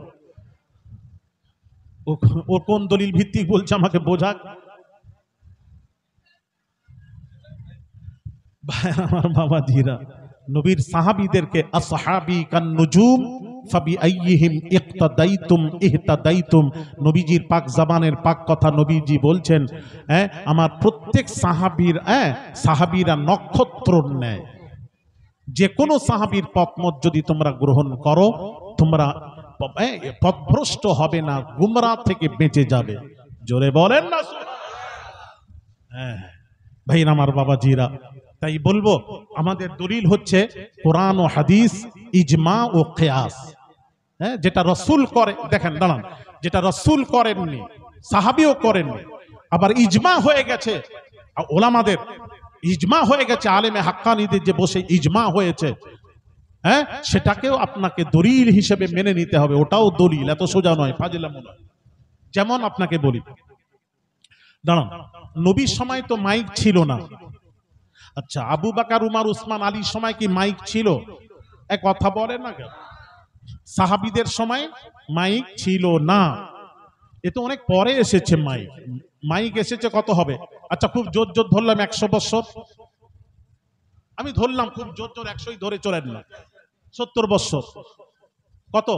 ও কোন দলিল ভিত্তিক বলছে আমাকে বোঝাক। আমার বাবা জিরা, নবীর সাহাবীদেরকে আসহাবী কান নুজুম ফাবিআইয়িহিম ইক্তাদাইতুম ইহতাদাইতুম। নবীজির পাক জাবানের পাক কথা। নবীজি বলছেন, আমার প্রত্যেক সাহাবীরা নক্ষত্রর ন্যায়। যে কোনো সাহাবীর পথমত যদি তোমরা গ্রহণ করো, তোমরা পথভ্রষ্ট হবে না, গুমরাহ থেকে বেঁচে যাবে। জোরে বলেন না। ভাইরা আমার বাবা জিরা, তাই বলবো আমাদের দলিল হচ্ছে কোরআন ও হাদিস, ইজমা ও কিয়াস। যেটা রাসূল করে, দেখেন দাঁড়ান, যেটা রাসূল করেননি, সাহাবীও করেননি, আবার ইজমা হয়ে গেছে ওলামাদের, ইজমা হয়ে গেছে আলেমে হাক্কানীদের যে বসে ইজমা হয়েছে, সেটাকেও আপনাকে দলিল হিসেবে মেনে নিতে হবে। ওটাও দলিল, এত সোজা নয়, ফাজিলামো নয়। যেমন আপনাকে বলি, দাঁড়ান, নবীর সময় তো মাইক ছিল না, আচ্ছা, আবু বকর, উমর, উসমান, আলীর সময় কি মাইক ছিল? এক কথা বলেন না কেন? সাহাবীদের সময় মাইক ছিল না, এ তো অনেক পরে এসেছে মাইক। মাইক এসেছে কত হবে? আচ্ছা, খুব জোর জোর ধরলাম 100 বছর, আমি ধরলাম খুব জোর জোর 100ই ধরে চলেন না, 70 বছর, কত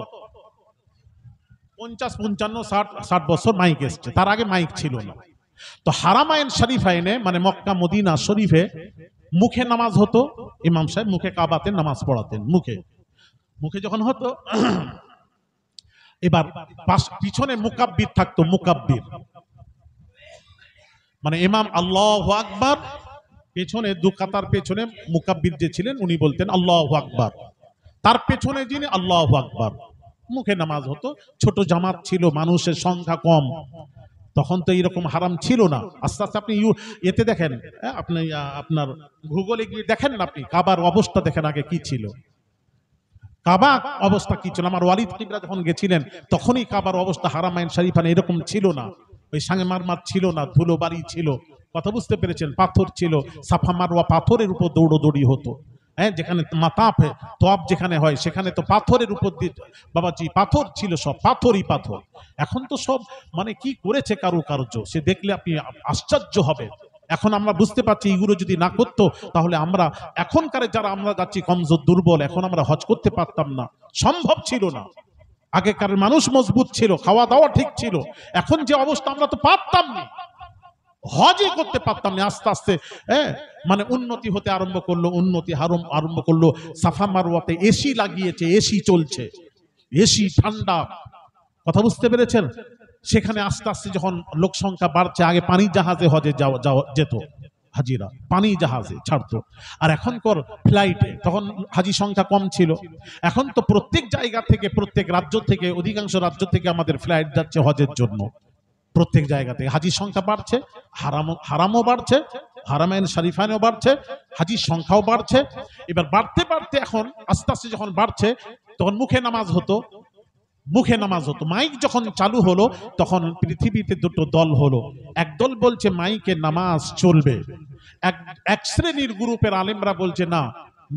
50, 55, 60 বছর মাইক এসছে, তার আগে মাইক ছিল না। তো হারামাইন শরীফাইনে মানে মক্কা মদিনা শরীফে মুখে নামাজ হতো, ইমাম সাহেব মুখে কাবাতে নামাজ পড়াতেন, মুখে মুখে যখন হতো, এবার পিছনে মুকাব্বির থাকতো, মুকাব্বির মানে ইমাম আল্লাহু আকবার, পেছনে দু কাতার পেছনে মুকাব্বির যে ছিলেন উনি বলতেন আল্লাহু আকবার, তার পেছনে যিনি আল্লাহু আকবার। মুখে নামাজ হতো, ছোট জামাত ছিল, মানুষের সংখ্যা কম, তখন তো এইরকম হারাম ছিল না। আস্তে আস্তে আপনি এতে দেখেন, আপনি আপনার ভূগোলে গিয়ে দেখেন না, আপনি কাবার অবস্থা দেখেন আগে কি ছিল, কাবা অবস্থা কি ছিল। আমার ওয়ালিদ কিবরা যখন গেছিলেন তখনই কাবার অবস্থা হারামাইন শরীফানে এরকম ছিল না, ওই সাঙ্গে মারমার ছিল না, ধুলো বাড়ি ছিল, কথা বুঝতে পেরেছেন, পাথর ছিল, সাফা মারওয়া পাথরের উপর দৌড়োদৌড়ি হতো। হ্যাঁ, যেখানে মাতাফে তোয়াব যেখানে হয় সেখানে তো পাথরের উপর দিয়ে বাবাজি পাথর ছিল, সব পাথরই পাথর। এখন তো সব মানে কি করেছে কারুকার্য, সে দেখলে আপনি আশ্চর্য হবে। এখন আমরা বুঝতে পারছি এগুলো যদি না করতো তাহলে আমরা এখনকার যারা আমরা যাচ্ছি কমজোর দুর্বল, এখন আমরা হজ করতে পারতাম না, সম্ভব ছিল না। আগেকার মানুষ মজবুত ছিল, খাওয়া দাওয়া ঠিক ছিল, এখন যে অবস্থা আমরা তো পারতাম না, হজই করতে পারতাম না। আস্তে আস্তে মানে উন্নতি হতে আরম্ভ করলো, উন্নতি আরম্ভ করলো, সাফা মারওয়াতে এসি লাগিয়েছে, এসি চলছে, এসি ঠান্ডা, কথা বুঝতে পেরেছেন। সেখানে আস্তে আস্তে যখন লোক সংখ্যা বাড়ছে, আগে পানি জাহাজে হজে যাওয়া যেত, হাজিরা পানি জাহাজে ছাড়তো, আর এখনকার ফ্লাইটে, তখন হাজি সংখ্যা কম ছিল। এখন তো প্রত্যেক জায়গা থেকে, প্রত্যেক রাজ্য থেকে, অধিকাংশ রাজ্য থেকে আমাদের ফ্লাইট যাচ্ছে হজের জন্য, প্রত্যেক জায়গা থেকে হাজির সংখ্যা বাড়ছে, হারামও বাড়ছে, হারামাইন শরীফাইনও বাড়ছে, হাজির সংখ্যাও বাড়ছে। এবার বাড়তে বাড়তে এখন আস্তে আস্তে যখন বাড়ছে, তখন মুখে নামাজ হতো, মুখে নামাজ হতো। মাইক যখন চালু হলো তখন পৃথিবীতে দুটো দল হলো, এক দল বলছে মাইকে নামাজ চলবে, এক শ্রেণীর গ্রুপের আলেমরা বলছে না,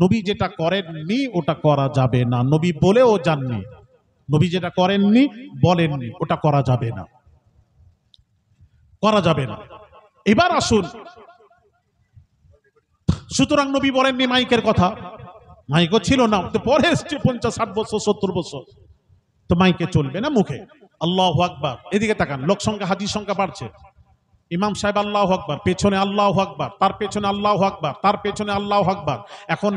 নবী যেটা করেননি ওটা করা যাবে না, নবী বলেও যাননি, নবী যেটা করেননি বলেননি ওটা করা যাবে না, করা যাবে না। এবার আসুন, সুতরাং নবী বলেননি মাইকের কথা, মাইকও ছিল না, তো পরে এসছে 50, 60 বছর, 70 বছর, তো মাইকে চলবে না, মুখে আল্লাহু আকবার। এদিকে তাকান, লোক সংখ্যা হাজির সংখ্যা বাড়ছে, ইমাম সাহেব আল্লাহু আকবার, পেছনে আল্লাহু আকবার, তার পেছনে আল্লাহু আকবার, তার পেছনে আল্লাহু আকবার। এখন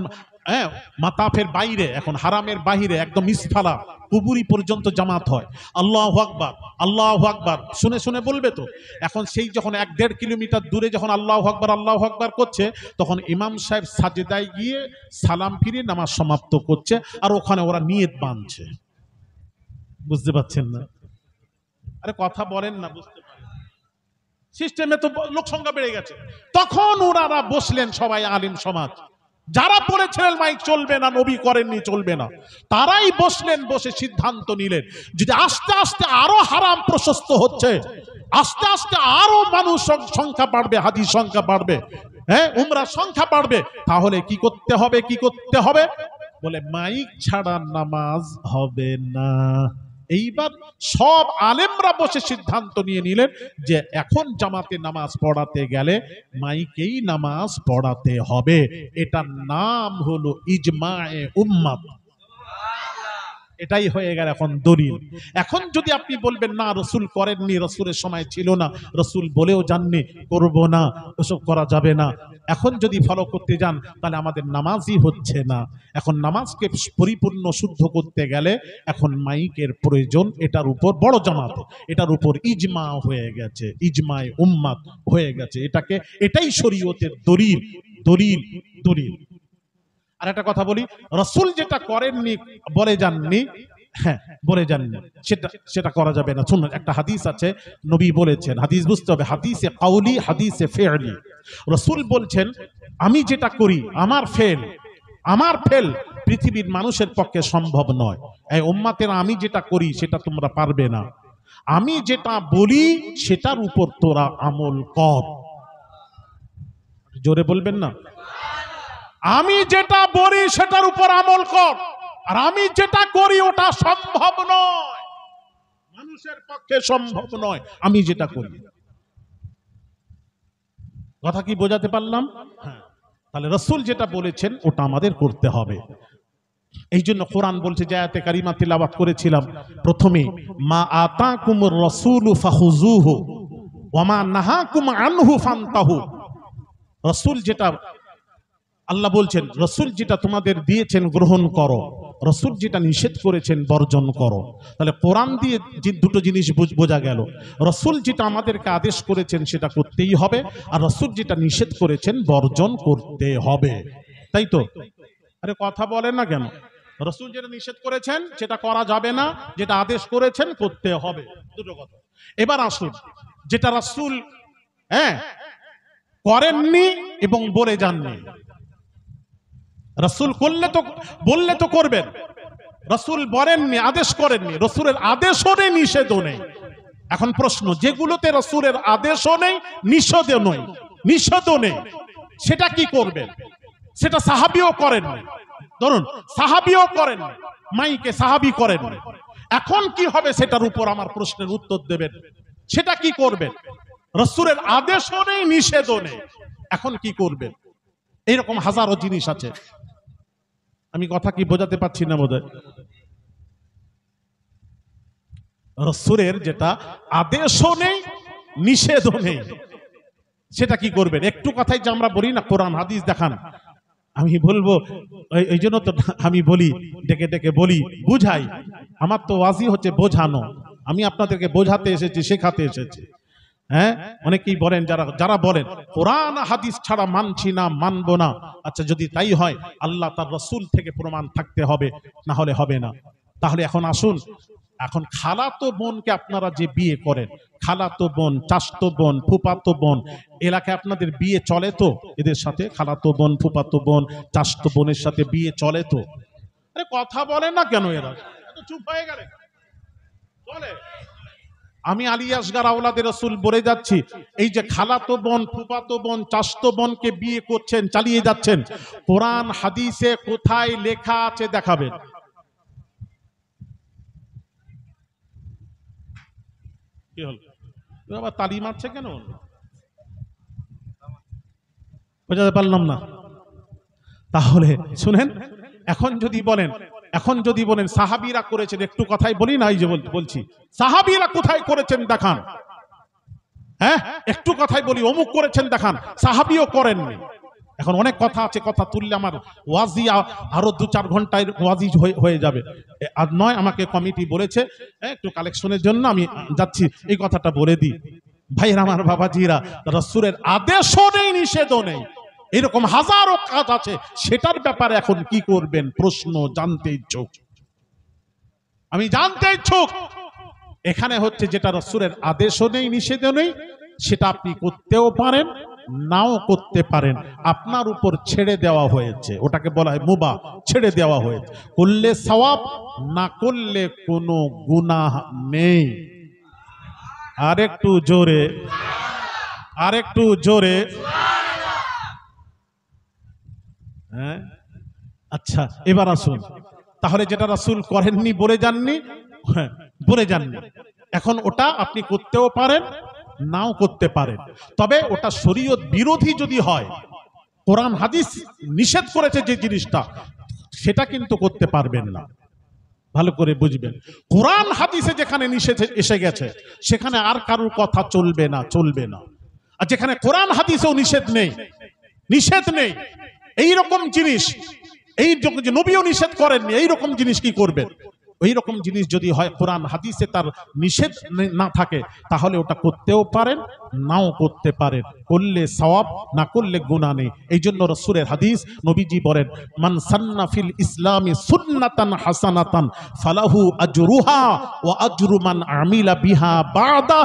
মাতাফের বাইরে, এখন হারামের বাইরে একদম ইসফালা কুবুরি পর্যন্ত জামাত হয়, আল্লাহু আকবার, আল্লাহু আকবার শুনে শুনে বলবে তো। এখন সেই যখন 1-1.5 কিলোমিটার দূরে যখন আল্লাহু আকবার, আল্লাহু আকবার করছে, তখন ইমাম সাহেব সাজেদায় গিয়ে সালাম ফিরে নামাজ সমাপ্ত করছে, আর ওখানে ওরা নিয়ত বাঁধছে। বুঝতে পারছেন না? আরে কথা বলেন না, বুঝতে পারেন সিস্টেমে তো লোক সংখ্যা বেড়ে গেছে। তখন ওনারা বসলেন সবাই, আলিম সমাজ যারা বলেছিলেন মাইক চলবে না, নবী করেননি, চলবে না, তারাই বসলেন, বসে সিদ্ধান্ত নিলেন যদি আস্তে আস্তে আরো হারাম প্রশস্ত হচ্ছে, আস্তে আস্তে আরো মানুষ সংখ্যা বাড়বে, হাজির সংখ্যা বাড়বে, উমরা সংখ্যা বাড়বে, তাহলে কি করতে হবে, কি করতে হবে? বলে মাইক ছাড়া নামাজ হবে না। এইবার সব আলেমরা বসে সিদ্ধান্ত নিয়ে নিলেন যে এখন জামাতে নামাজ পড়াতে গেলে মাইকেই নামাজ পড়াতে হবে। এটার নাম হলো ইজমায়ে উম্মাত। এটাই হয়ে গেল এখন দলিল। এখন যদি আপনি বলবেন না রসুল করেননি, রসুলের সময় ছিল না, রসুল বলেও জাননি, করব না, ওসব করা যাবে না, এখন যদি ফলো করতে যান তাহলে আমাদের নামাজই হচ্ছে না। এখন নামাজকে পরিপূর্ণ শুদ্ধ করতে গেলে এখন মাইকের প্রয়োজন। এটার উপর বড় জামাত, এটার উপর ইজমা হয়ে গেছে, ইজমায়ে উম্মাত হয়ে গেছে। এটাই শরীয়তের দলিল, দলিল, দলিল। আর একটা কথা বলি, রসুল যেটা করেননি, বলে যাননি, বলে যাননি, সেটা করা যাবে না। শুনুন, একটা হাদিস আছে, নবী বলেছেন, হাদিস বুঝতে হবে, হাদিসে কাউলি, হাদিসে ফেলি। রসুল বলছেন আমি যেটা করি, আমার ফেল পৃথিবীর মানুষের পক্ষে সম্ভব নয়। এই উম্মাতের আমি যেটা করি সেটা তোমরা পারবে না, আমি যেটা বলি সেটার উপর তোরা আমল কর। জোরে বলবেন না? আমি যেটা বলি সেটার উপর আমল কর, আর আমি যেটা করি ওটা সম্ভব নয়, মানুষের পক্ষে সম্ভব নয় আমি যেটা করি। কথা কি বোঝাতে পারলাম? হ্যাঁ, তাহলে রাসূল যেটা বলেছেন ওটা আমাদের করতে হবে। এই জন্য কোরআন বলছে, যে আয়াতে কারিমা তিলাওয়াত করেছিলাম প্রথমে, মা আতাকুমুর রাসূলু ফাখুযুহু ওয়া মা নাহাকুম আনহু ফান্তাহু। রাসূল যেটা, আল্লাহ বলছেন রাসূল যেটা তোমাদের দিয়েছেন গ্রহণ করো, রাসূল যেটা নিষেধ করেছেন বর্জন করো। তাহলে কোরআন দিয়ে যে দুটো জিনিস বোঝা গেল, রাসূল যেটা আমাদেরকে আদেশ করেছেন সেটা করতেই হবে, আর রাসূল যেটা নিষেধ করেছেন বর্জন করতে হবে। তাই তো? আরে কথা বলেন না কেন? রাসূল যেটা নিষেধ করেছেন সেটা করা যাবে না, যেটা আদেশ করেছেন করতে হবে, দুটো কথা। এবার আসুন, যেটা রাসূল করেননি এবং বলে যাননি, রাসূল করলে তো বললে তো করবেন, রাসূল বলেননি, আদেশ করেননি, রাসূলের আদেশও নেই নিষেধও নেই। এখন প্রশ্ন, যেগুলোতে রাসূলের আদেশও নেই নিষেধও নেই সেটা কি করবেন? সেটা সাহাবীও করেননি, ধরুন সাহাবীও করেননি, মাইকে সাহাবী করেননি, এখন কি হবে সেটার উপর আমার প্রশ্নের উত্তর দেবেন। সেটা কি করবেন? রাসূলের আদেশও নেই নিষেধও নেই, এখন কি করবেন? এইরকম হাজারো জিনিস আছে। আমি কথা কি বোঝাতে পারছি না বোধহয়? রাসূলের যেটা আদেশও নেই নিষেধও নেই সেটা কি করবেন? একটু কথাই যে আমরা বলি না কোরআন হাদিস দেখান, আমি বলবো, এই জন্য তো আমি বলি, ডেকে ডেকে বলি, বুঝাই। আমার তো ওয়াজি হচ্ছে বোঝানো, আমি আপনাদেরকে বোঝাতে এসেছি, শেখাতে এসেছি। হ্যাঁ, অনেকেই বলেন, যারা বলেন কোরআন হাদিস ছাড়া মানছি না, মানবো না। আচ্ছা, যদি তাই হয় আল্লাহ তার রাসূল থেকে প্রমাণ থাকতে হবে, না হলে হবে না। তাহলে এখন আসুন, এখন খালাতো বোনকে আপনারা যে বিয়ে করেন, খালাতো বোন, চাচতো বোন, ফুফাতো বোন, এলাকায় আপনাদের বিয়ে চলে তো? এদের সাথে খালাতো বোন, ফুফাতো বোন, চাচতো বোনের সাথে বিয়ে চলে তো? আরে কথা বলেন না কেন? এরা চুপ হয়ে গেলে চলে। আমি আলী আসগার আওলাদে রাসূল বলে যাচ্ছি, এই যে খালাতো বোন, ফুফাতো বোন, চাচতো বোনকে বিয়ে করছেন, চালিয়ে যাচ্ছেন, কোরআন হাদিসে কোথায় লেখা আছে দেখাবেন। কি হল? আবার তালি মারছে কেন? বোঝাতে পারলাম না। তাহলে শুনেন, এখন যদি বলেন সাহাবীরা করেছেন, একটু কথাই বলি না, এই যে বলছি সাহাবীরা কোথায় করেছেন দেখান। হ্যাঁ, একটু কথাই বলি, অমুক করেছেন দেখান, সাহাবীও করেননি। এখন অনেক কথা আছে, কথা তুললে আমার ওয়াজি আরো 2-4 ঘন্টায় ওয়াজি হয়ে যাবে। আর নয়, আমাকে কমিটি বলেছে একটু কালেকশনের জন্য আমি যাচ্ছি, এই কথাটা বলে দিই। ভাইরা আমার, বাবাজিরা, রাসূলের আদেশও নেই নিষেধও নেই, এরকম হাজারো কাজ আছে, সেটার ব্যাপারে এখন কি করবেন? প্রশ্ন জানতে ইচ্ছুক, আমি জানতে ইচ্ছুক। এখানে হচ্ছে যেটা রাসূলের আদেশও নেই নিষেধও নেই, সেটা আপনি করতেও পারেন, নাও করতে পারেন, আপনার উপর ছেড়ে দেওয়া হয়েছে, ওটাকে বলা হয় মুবাহ, ছেড়ে দেওয়া হয়েছে। করলে সওয়াব, না করলে কোনো গুনাহ নেই। আরেকটু জোরে, আরেকটু জোরে। হ্যাঁ, আচ্ছা, এবার আসুন, তাহলে যেটা রাসূল করেননি, বলে যাননি, হ্যাঁ বলে যাননি, এখন ওটা আপনি করতেও পারেন, নাও করতে পারেন। তবে ওটা শরীয়ত বিরোধী যদি হয়, কোরআন হাদিস নিষেধ করেছে যে জিনিসটা, সেটা কিন্তু করতে পারবেন না। ভালো করে বুঝবেন, কোরআন হাদিসে যেখানে নিষেধ এসে গেছে সেখানে আর কারোর কথা চলবে না, চলবে না। আর যেখানে কোরআন হাদিসেও নিষেধ নেই, এইরকম জিনিস, এই যে নবীও নিষেধ করেননি, এইরকম জিনিস কি করবেন? ওই রকম জিনিস যদি হয়, কোরআন হাদিসে তার নিষেধ না থাকে, তাহলে ওটা করতেও পারেন, নাও করতে পারেন, করলে সওয়াব, না করলে গুনাহ নেই। এই জন্য রাসূলের হাদিস, নবীজি বলেন, মান সান্না ফিল ইসলামি সুন্নাতান হাসানাতান ফালাহু আজরুহা ওয়া আজরু মান আমিলা বিহা বাদা।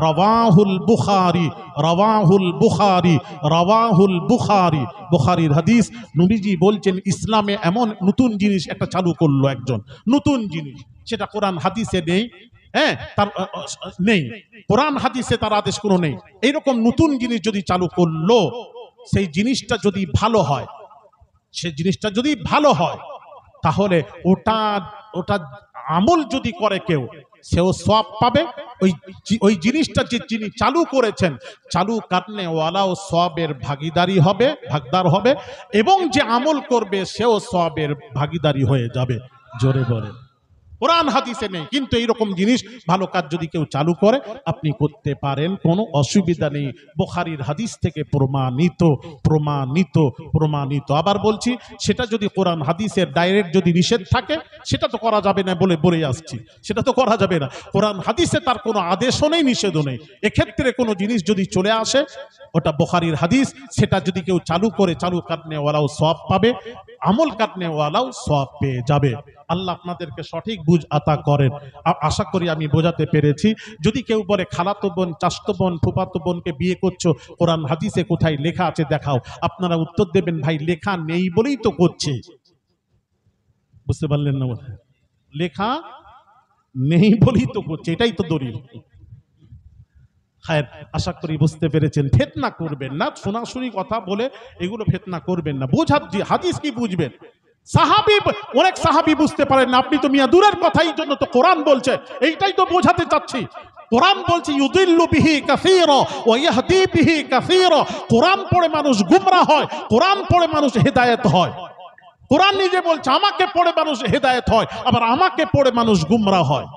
রাওয়াহুল বুখারী, রাওয়াহুল বুখারী, রাওয়াহুল বুখারী। বুখারীর হাদিস। নবীজি বলছেন, ইসলামে এমন নতুন জিনিস একটা চালু করলো একজন, নতুন জিনিস, সেটা কোরআন হাদিসে নেই। হ্যাঁ, তার নেই, কোরআন হাদিসে তার আদেশ কোনো নেই। এইরকম নতুন জিনিস যদি চালু করলো, সেই জিনিসটা যদি ভালো হয়, সে জিনিসটা যদি ভালো হয় তাহলে ওটা ওটা আমল যদি করে কেউ সেও সওয়াব পাবে। ওই জিনিসটা যে যিনি চালু করেছেন, চালু কাটনে ওয়ালাও সওয়াবের ভাগিদার হবে এবং যে আমল করবে সেও সওয়াবের ভাগিদারি হয়ে যাবে। জোরে বলে কোরআন হাদিসে নেই, কিন্তু এইরকম জিনিস ভালো কাজ যদি কেউ চালু করে আপনি করতে পারেন, কোনো অসুবিধা নেই। বুখারীর হাদিস থেকে প্রমাণিত প্রমাণিত প্রমাণিত। আবার বলছি, সেটা যদি কোরআন হাদিসের ডাইরেক্ট যদি নিষেধ থাকে সেটা তো করা যাবে না বলে আসছি, সেটা তো করা যাবে না। কোরআন হাদিসে তার কোনো আদেশও নেই, নিষেধও নেই। এক্ষেত্রে কোনো জিনিস যদি চলে আসে, ওটা বুখারীর হাদিস, সেটা যদি কেউ চালু করে, চালু কাটনেওয়ালাও সওয়াব পাবে, আমল কাটনেওয়ালাও সওয়াব পেয়ে যাবে। আল্লাহ আপনাদেরকে সঠিক বুঝ আতা করেন। আশা করি আমি বোঝাতে পেরেছি। যদি কেউ বলে খালাতো বোন, চাচতো বোন, ফুফাতো বোনকে বিয়ে করছো, কোরআন হাদিসে কোথায় লেখা আছে দেখাও, আপনারা উত্তর দেবেন ভাই লেখা নেই বলেই তো করছে। বুঝতে পারলেন না? লেখা নেই বলেই তো করছে, এটাই তো দলিল। হায়, আশা করি বুঝতে পেরেছেন। ফিতনা করবেন না, শোনাশুনি কথা বলে এগুলো ফিতনা করবেন না। বোঝার হাদিস কি বুঝবেন? সাহাবী, অনেক সাহাবী বুঝতে পারেন না, আপনি তো মিয়া দূরের কথা, এই জন্য তো কোরআন বলছে, এইটাই তো বোঝাতে চাচ্ছি। কোরআন বলছে ইউদিল্লু বিহি কাসীরা ওয়া ইয়াহদি বিহি কাসীরা। কোরআন পড়ে মানুষ গুমরাহ হয়, কোরআন পড়ে মানুষ হেদায়েত হয়। কোরআন নিজে বলছে আমাকে পড়ে মানুষ হেদায়েত হয়, আবার আমাকে পড়ে মানুষ গুমরাহ হয়।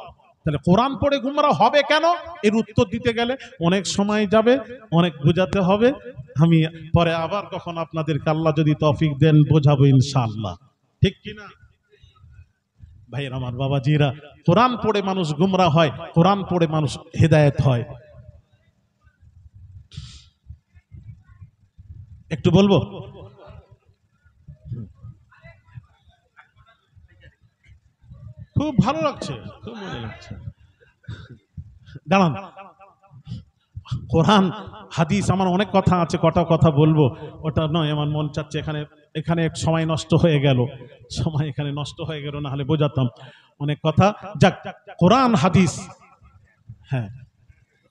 তাহলে কোরআন পড়ে গুমরাহ হবে কেন? এর উত্তর দিতে গেলে অনেক সময় যাবে, অনেক বোঝাতে হবে। আমি পরে আবার কখন আপনাদেরকে আল্লাহ যদি তৌফিক দেন বোঝাবো ইনশাআল্লাহ, ঠিক কিনা ভাইয়ের আমার বাবাজিরা? কোরআন পড়ে মানুষ গুমরাহ হয়, কোরআন পড়ে মানুষ হেদায়েত হয়। একটু বলবো, খুব ভালো লাগছে, খুব মনে লাগছে। দাঁড়ান, কোরআন হাদিস আমার অনেক কথা আছে, কটা কথা বলবো, ওটা নয় আমার মন চাচ্ছে। এখানে সময় নষ্ট হয়ে গেল, সময় এখানে নষ্ট হয়ে গেল, না হলে বোঝাতাম অনেক কথা। যাক, কোরআন হাদিস, হ্যাঁ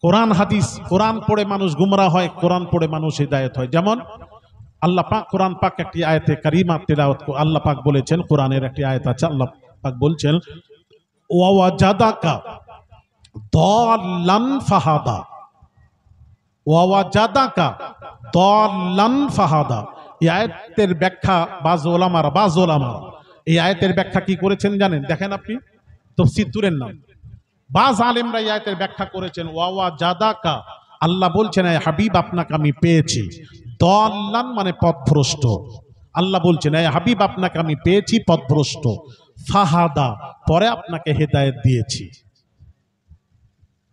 কোরআন হাদিস, কোরআন পড়ে মানুষ গুমরাহ হয়, কোরআন পড়ে মানুষ হিদায়াত হয়। যেমন আল্লাহ পাক কোরআন পাক একটি আয়াতে কারিমা তেলাওয়াত, আল্লাহ পাক বলেছেন, কোরআনের একটি আয়াত আছে, আল্লাহ পাক বলছেন ওয়াওয়াজাদাকা দাল্লান ফাহাদা, ওয়াওয়াজাদাকা দাল্লান ফাহাদা। এই আয়াতের ব্যাখ্যা বাজ ওলামারা এই আয়াতের ব্যাখ্যা কি করেছেন জানেন? দেখেন আপনি তাফসীর তুলেন না, বাজ আলেমরা এই আয়াতের ব্যাখ্যা করেছেন ওয়াওয়াজাদাকা, আল্লাহ বলছেন এ হাবিব আপনাকে আমি পেয়েছি, দাল্লান মানে পথভ্রষ্ট। আল্লাহ বলছেন এ হাবিব আপনাকে আমি পেয়েছি পথভ্রষ্ট, ফাহাদা পরে আপনাকে হেদায়েত দিয়েছি।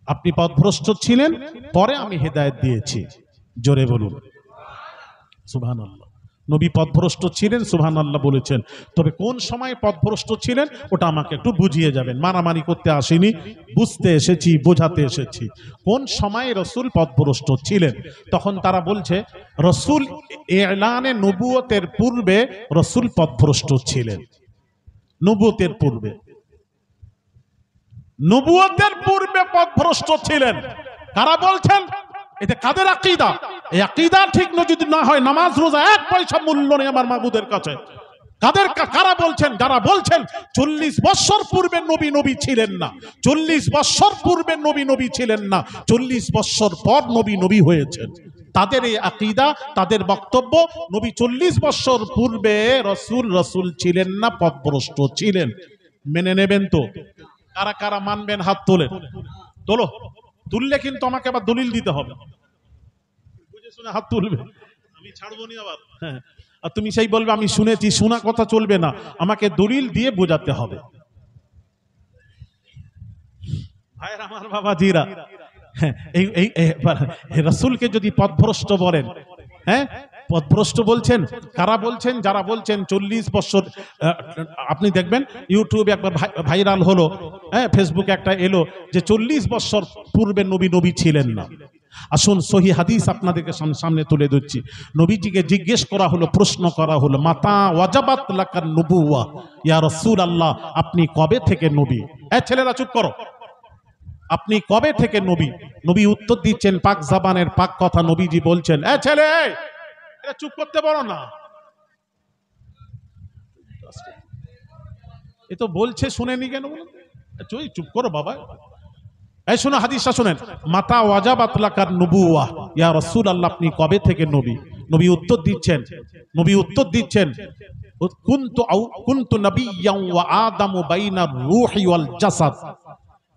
আপনি পথভ্রষ্ট ছিলেন, পরে আমি হেদায়েত দিয়েছি। জোরে বলুন সুবহানাল্লাহ। নবী পথভ্রষ্ট ছিলেন, সুবহানাল্লাহ বলেছেন। তবে কোন সময় পথভ্রষ্ট ছিলেন ওটা আমাকে একটু বুঝিয়ে যাবেন। মারামারি করতে আসিনি, বুঝতে এসেছি, বোঝাতে এসেছি। কোন সময় রসুল পথভ্রষ্ট ছিলেন? তখন তারা বলছে রসুল এলানে নবুয়তের পূর্বে রসুল পথভ্রষ্ট ছিলেন। নবুয়তের পূর্বে, নবুয়তের পূর্বে পথভ্রষ্ট ছিলেন। কারা বলছেন? এটা কাদের আকীদা? এই আকীদা ঠিক যদি না হয়, নামাজ রোজা এক পয়সা মূল্য নেই আমার মাবুদের কাছে। কারা বলছেন? যারা বলছেন 40 বছর পূর্বে নবী ছিলেন না, 40 বছর পূর্বে নবী ছিলেন না, 40 বছর পর নবী হয়েছেন। তাদের এই আকীদা, তাদের বক্তব্য নবী 40 বছর পূর্বে রসুল ছিলেন না, পথভ্রষ্ট ছিলেন। মেনে নেবেন তো? কারা কারা মানবেন হাত তোলেন। তোলো, তুললে কিন্তু আমাকে আবার দলিল দিতে হবে, বুঝে শুনে হাত তুলবে, আমি ছাড়বো নি আবার। হ্যাঁ, আর তুমি সেই বলবে আমি শুনেছি, শোনা কথা চলবে না, আমাকে দলিল দিয়ে বোঝাতে হবে। ভাইয়ের আমার বাবাজিরা, হ্যাঁ এই রাসূলকে যদি পথভ্রষ্ট বলেন, হ্যাঁ পথভ্রষ্ট বলছেন। কারা বলছেন? যারা বলছেন 40 বছর, আপনি দেখবেন ইউটিউবে একবার ভাইরাল হলো, হ্যাঁ ফেসবুকে একটা এলো যে 40 বছর পূর্বে নবী ছিলেন না। আসুন সহিহ হাদিস আপনাদেরকে সামনে তুলে দিচ্ছি। নবীজিকে জিজ্ঞেস করা হলো, প্রশ্ন করা হলো, মাতা ওয়াজাবাত লাকান নবুওয়া ইয়া রাসূলুল্লাহ, আপনি কবে থেকে নবী? ছেলেরা চুপ করো, আপনি কবে থেকে নবী? নবী উত্তর দিচ্ছেন পাক জাবানের পাক কথা, নবীজি বলছেন এ ছেলে, এটা চুপ করতে পারো না, এ তো বলছে শুনেনি কেন বলুন? চুপ করো বাবা। এই শোনো হাদিসটা শুনেন, মাতা ওয়াজাবাত লাকার নবুওয়া, ইয়া রাসূলুল্লাহ আপনি কবে থেকে নবী? নবী উত্তর দিচ্ছেন কুনতু নাবিয়্যান ওয়া আদামু বাইনার রূহি ওয়াল জাসাদ।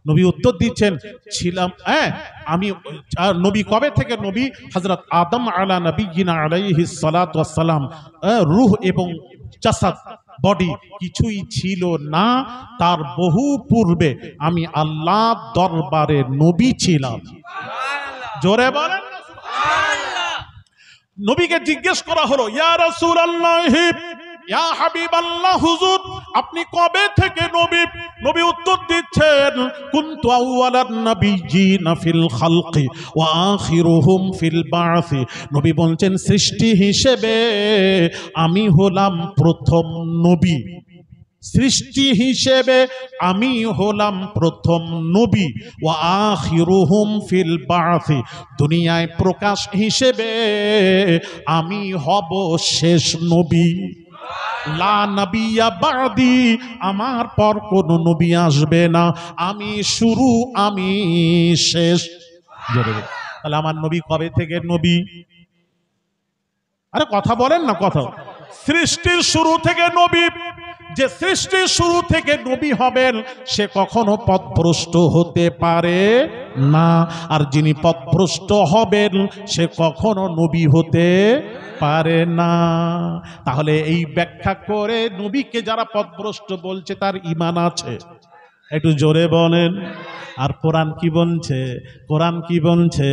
নবী উত্তর দিচ্ছেন ছিলাম, আমি নবী কবে থেকে নবী? হযরত আদম আলা নবিয়্যিনা আলাইহিস সালাতু ওয়াস সালাম, রূহ এবং জাসাদ বডি কিছুই ছিল না, তার বহু পূর্বে আমি আল্লাহ দরবারে নবী ছিলাম। জোরে বলেন না সুবহানাল্লাহ। নবীকে জিজ্ঞেস করা হলো, ইয়া রাসূলুল্লাহ, ইয়া হাবিবাল্লাহ, হুজুর আপনি কবে থেকে নবী? নবী উত্তর দিচ্ছেন কুনতু আউওয়ালান নাবিয়্যিনা ফিল খালকি ওয়া আখিরুহুম ফিল বা'সি। নবী বলছেন সৃষ্টি হিসেবে আমি হলাম প্রথম নবী, সৃষ্টি হিসেবে আমি হলাম প্রথম নবী। ওয়া আখিরুহুম ফিল বা'সি, দুনিয়ায় প্রকাশ হিসেবে আমি হব শেষ নবী। লা নবিয়্যা বা'দি, আমার পর কোন নবী আসবে না, আমি শুরু আমি শেষ। তাহলে আমার নবী কবে থেকে নবী? আরে কথা বলেন না, কথা। সৃষ্টির শুরু থেকে নবী। যে সৃষ্টির শুরু থেকে নবী হবেন সে কখনো পথভ্রষ্ট হতে পারে না, আর যিনি পথভ্রষ্ট হবেন সে কখনো নবী হতে পারে না। তাহলে এই ব্যাখ্যা করে নবীকে যারা পথভ্রষ্ট বলছে তার ঈমান আছে? একটু জোরে বলেন। আর কোরআন কি বলছে? কোরআন কি বলছে?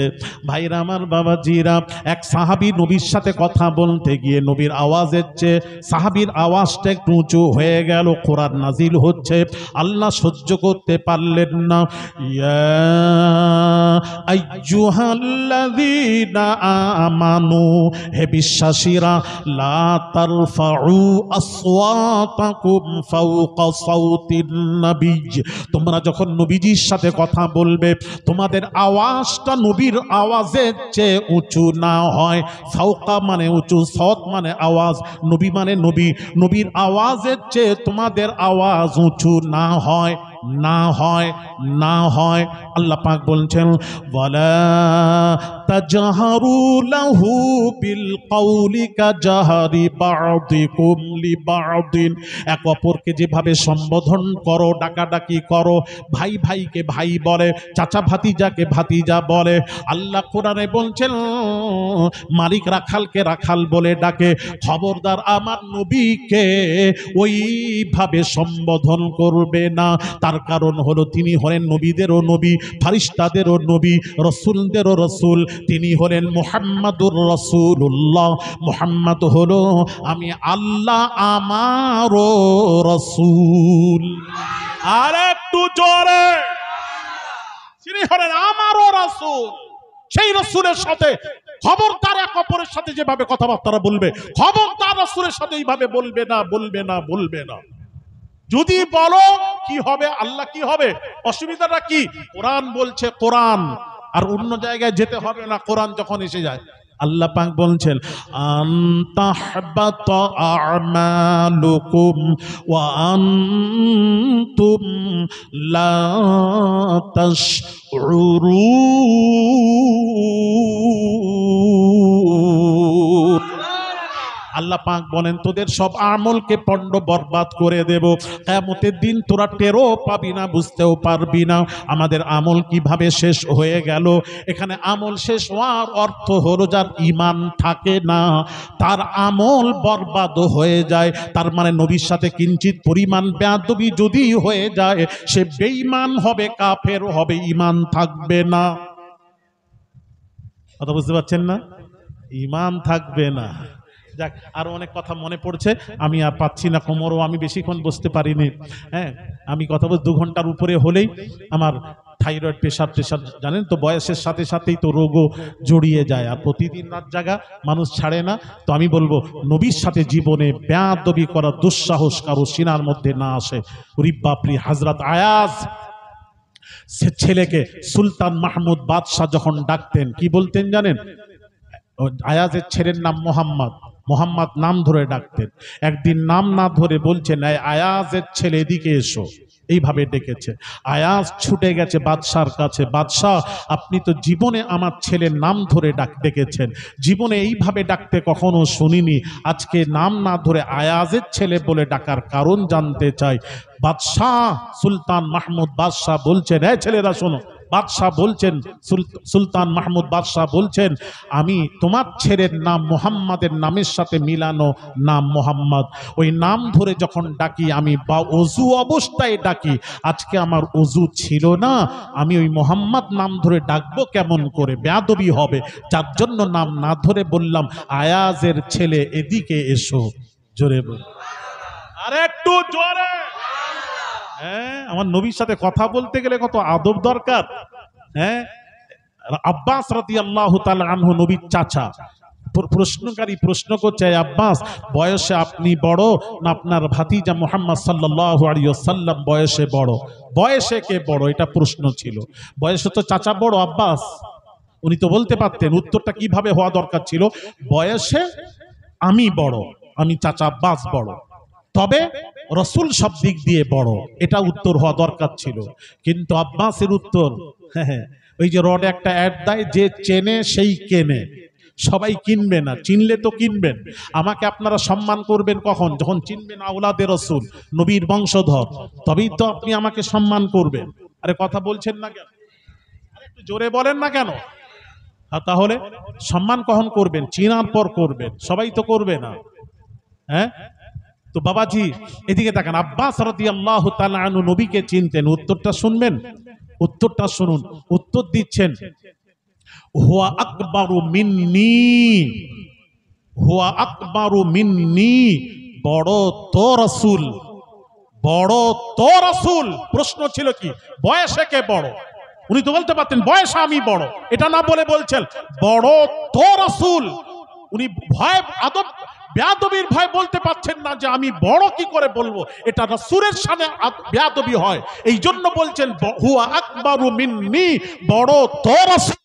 ভাইরা আমার, বাবাজিরা, এক সাহাবী নবীর সাথে কথা বলতে গিয়ে নবীর আওয়াজের চেয়ে সাহাবীর আওয়াজটা একটু উঁচু হয়ে গেল। কোরআন নাজিল হচ্ছে, আল্লাহ সহ্য করতে পারলেন না। ইয়া আইয়ুহাল্লাযীনা আমানু, হে বিশ্বাসীরা, লা তারফাউ আসওয়াতাকুম ফাওকা সাউতিন নবী, তোমরা যখন নবীজির সাথে কথা বলবে তোমাদের আওয়াজটা নবীর আওয়াজের চেয়ে উঁচু না হয়। ফাওকা মানে উঁচু, সাউত মানে আওয়াজ, নবী মানে নবী, নবীর আওয়াজের চেয়ে তোমাদের আওয়াজ উঁচু না হয়, না হয়, না হয়। আল্লাহ পাক বলছেন ওয়ালা তাজহারু লাহু বিল কওলি কাজহারি বা'দিকুম লিবা'দিন, এক অপরকে যেভাবে সম্বোধন করো, ডাকাডাকি করো, ভাই ভাইকে ভাই বলে, চাচা ভাতিজাকে ভাতিজা বলে, আল্লাহ কোরআনে বলছেন মালিক রাখালকে রাখাল বলে ডাকে। খবরদার আমার নবীকে ওইভাবে সম্বোধন করবে না। তার কারণ হলো তিনি হলেন নবীদেরও নবী, ফারিস্তাদেরও নবী, রসুলদেরও রসুল। তিনি হলেন মুহাম্মাদুর রাসূলুল্লাহ। মুহাম্মদ হলো আমি আল্লাহ আমারও রসুল। আর একটু জোরে, তিনি হলেন আমারও রসুল। সেই রসুলের সাথে খবরদার এক অপরের সাথে যেভাবে কথাবার্তা বলবে, খবরদার রসুলের সাথে এইভাবে বলবে না, বলবে না, বলবে না। যদি বলো কি হবে? আল্লাহ কি হবে? অসুবিধাটা কি? কোরআন বলছে, কোরআন, আর অন্য জায়গায় যেতে হবে না। কোরআন যখন এসে যায় আল্লাহ পাক বলছেন আনতাহবাতা আমালুকুম ওয়া আনতুম লা তাশউরুন। আল্লাহ পাক বলেন তোদের সব আমলকে পণ্ড বরবাদ করে দেব, কিয়ামতের দিন তোরা টেরও পাবি না, বুঝতেও পারবি না আমাদের আমল কিভাবে শেষ হয়ে গেল। এখানে আমল শেষ হওয়ার অর্থ হলো যার ঈমান থাকে না তার আমল বরবাদ হয়ে যায়। তার মানে নবীর সাথে কিঞ্চিত পরিমাণ বেয়াদবি যদি হয়ে যায় সে বেঈমান হবে, কাফের হবে, ঈমান থাকবে না। কথা বুঝতে পারছেন না? ঈমান থাকবে না। যাক, আরো অনেক কথা মনে পড়ছে, আমি আর পাচ্ছি না, কোমরও আমি বেশিক্ষণ বসতে পারিনি। হ্যাঁ, আমি কথা বলছি 2 ঘন্টার উপরে হলেই আমার থাইরয়েড, প্রেশার জানেন তো, বয়সের সাথে সাথেই তো রোগও জড়িয়ে যায়, আর প্রতিদিন রাত জাগা মানুষ ছাড়ে না। তো আমি বলবো নবীর সাথে জীবনে বেয়াদবি করার দুঃসাহস কারো সিনার মধ্যে না আসে। ওরে বাপরে, হযরত আয়াজ সে ছেলেকে সুলতান মাহমুদ বাদশাহ যখন ডাকতেন কি বলতেন জানেন? আয়াজের ছেলের নাম মোহাম্মদ। মোহাম্মদ নাম ধরে ডাকতেন। একদিন নাম না ধরে বলছেন, এই আয়াজের ছেলে এদিকে এসো, এইভাবে ডেকেছে। আয়াজ ছুটে গেছে বাদশার কাছে, বাদশাহ আপনি তো জীবনে আমার ছেলের নাম ধরে ডেকেছেন, জীবনে এইভাবে ডাকতে কখনো শুনিনি, আজকে নাম না ধরে আয়াজের ছেলে বলে ডাকার কারণ জানতে চাই। বাদশাহ সুলতান মাহমুদ বাদশাহ বলছেন, এই ছেলেরা শোনো, বাদশাহ বলছেন, সুলতান মাহমুদ বাদশাহ বলছেন, আমি তোমার ছেলের নাম মোহাম্মদের নামের সাথে মিলানো নাম মোহাম্মদ, ওই নাম ধরে যখন ডাকি আমি বা অজু অবস্থায় ডাকি, আজকে আমার অজু ছিল না, আমি ওই মোহাম্মদ নাম ধরে ডাকবো কেমন করে, বেয়াদবি হবে, যার জন্য নাম না ধরে বললাম আয়াজের ছেলে এদিকে এসো। জোরে বল, আর একটু জোরে। হ্যাঁ, আমার নবীর সাথে কথা বলতে গেলে কত আদব দরকার। হ্যাঁ, আব্বাস রাদিয়াল্লাহু তাআলা আনহু নবীর চাচা, প্রশ্নকারী প্রশ্ন করছে, আব্বাস বয়সে আপনি বড় না আপনার ভাতিজা মুহাম্মদ সাল্লাল্লাহু আলাইহি ওয়াসাল্লাম বয়সে বড়? বয়সে কে বড় এটা প্রশ্ন ছিল। বয়সে তো চাচা বড় আব্বাস, উনি তো বলতে পারতেন, উত্তরটা কিভাবে হওয়া দরকার ছিল, বয়সে আমি বড়, আমি চাচা আব্বাস বড়, তবে রসুল সব দিক দিয়ে বড়, এটা উত্তর হওয়া দরকার ছিল। কিন্তু আব্বাসের উত্তর, হ্যাঁ, ওই যে রড একটা অ্যাড দেয়, যে চেনে সেই কেনে, সবাই কিনবে না, চিনলে তো কিনবেন। আমাকে আপনারা সম্মান করবেন কখন, যখন চিনবেন আওলাদে রসুল, নবীর বংশধর, তবেই তো আপনি আমাকে সম্মান করবেন। আরে কথা বলছেন না কেন, আরে একটু জোরে বলেন না কেন? তাহলে সম্মান কখন করবেন, চিনার পর করবেন, সবাই তো করবে না। হ্যাঁ, তো বাবাজি এদিকে তাকান, আব্বাস রাদিয়াল্লাহু তাআলা আনহু নবীকে চিনতেন। উত্তরটা শুনবেন, উত্তরটা শুনুন। উত্তর দিচ্ছেন, হুয়া আকবারু মিন্নি, হুয়া আকবারু মিন্নি, বড় তো রাসূল, বড় তো রাসূল। প্রশ্ন ছিল কি, বয়সে কে বড়? উনি তো বলতে পারতেন বয়সে আমি বড়, এটা না বলে বলছেন বড় তো রাসূল। উনি ভয়, আদব বেয়াদবির ভয় বলতে পারছেন না যে আমি বড় কি করে বলবো, এটা রাসূলের সামনে বেয়াদবি হয়, এই জন্য বলছেন হুয়া আকবারু মিন্নি, বড় তো রাসূল।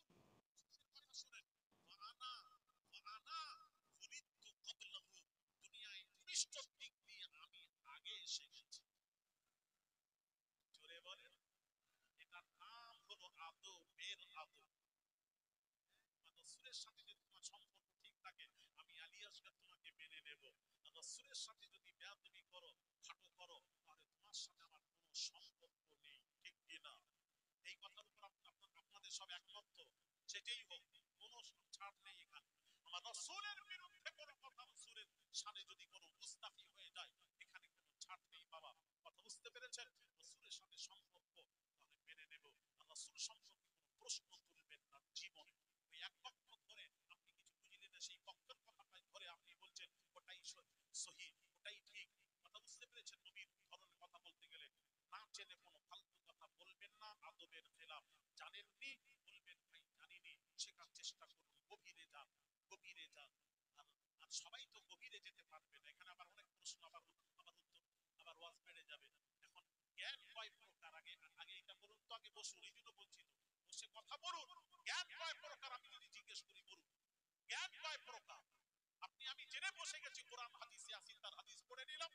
সেটাই হোক, কোনো ছাড় নেই এখানে। আমার রাসূলের বিরুদ্ধে কোনো কথা, রাসূলের শানে যদি কোনো মুস্তাফি হয়ে যায়, এখানে কোনো ছাড় নেই বাবা। কথা বুঝতে পেরেছেন? রাসূলের সাথে সম্পর্ক তাহলে মেনে নেব, আর রাসূল সম্পর্কে কোনো প্রশ্ন তুলবেন না জীবনে। ওই এক পক্ষ ধরে আপনি কিছু বুঝলেন না, সেই পক্ষের কথাটাই ধরে আপনি বলছেন ওটাই সহিহ, ওটাই ঠিক। কথা বুঝতে পেরেছেন? নবীর ধরনের কথা বলতে গেলে না জেনে কোনো ফালতু কথা বলবেন না, আদবের খেলাফ। জানেননি বলবেন ভাই জানিনি, শেখার চেষ্টা করুন, গভীরে যান, গভীরে যান। আর সবাই তো গভীরে যেতে পারবে না, এখানে আবার অনেক প্রশ্ন, আবার উত্তর, আবার ওয়াজ বেড়ে যাবে। এখন জ্ঞান কয় প্রকার, আগে এটা বলুন তো, আগে বসুন, এই জন্য বলছি তো, বসে কথা বলুন। জ্ঞান কয় প্রকার আমি যদি জিজ্ঞেস করি, বলুন জ্ঞান কয় প্রকার? আমি জেনে বসে গেছি, কোরআন হাদিসে আসি, তার হাদিস পড়ে নিলাম,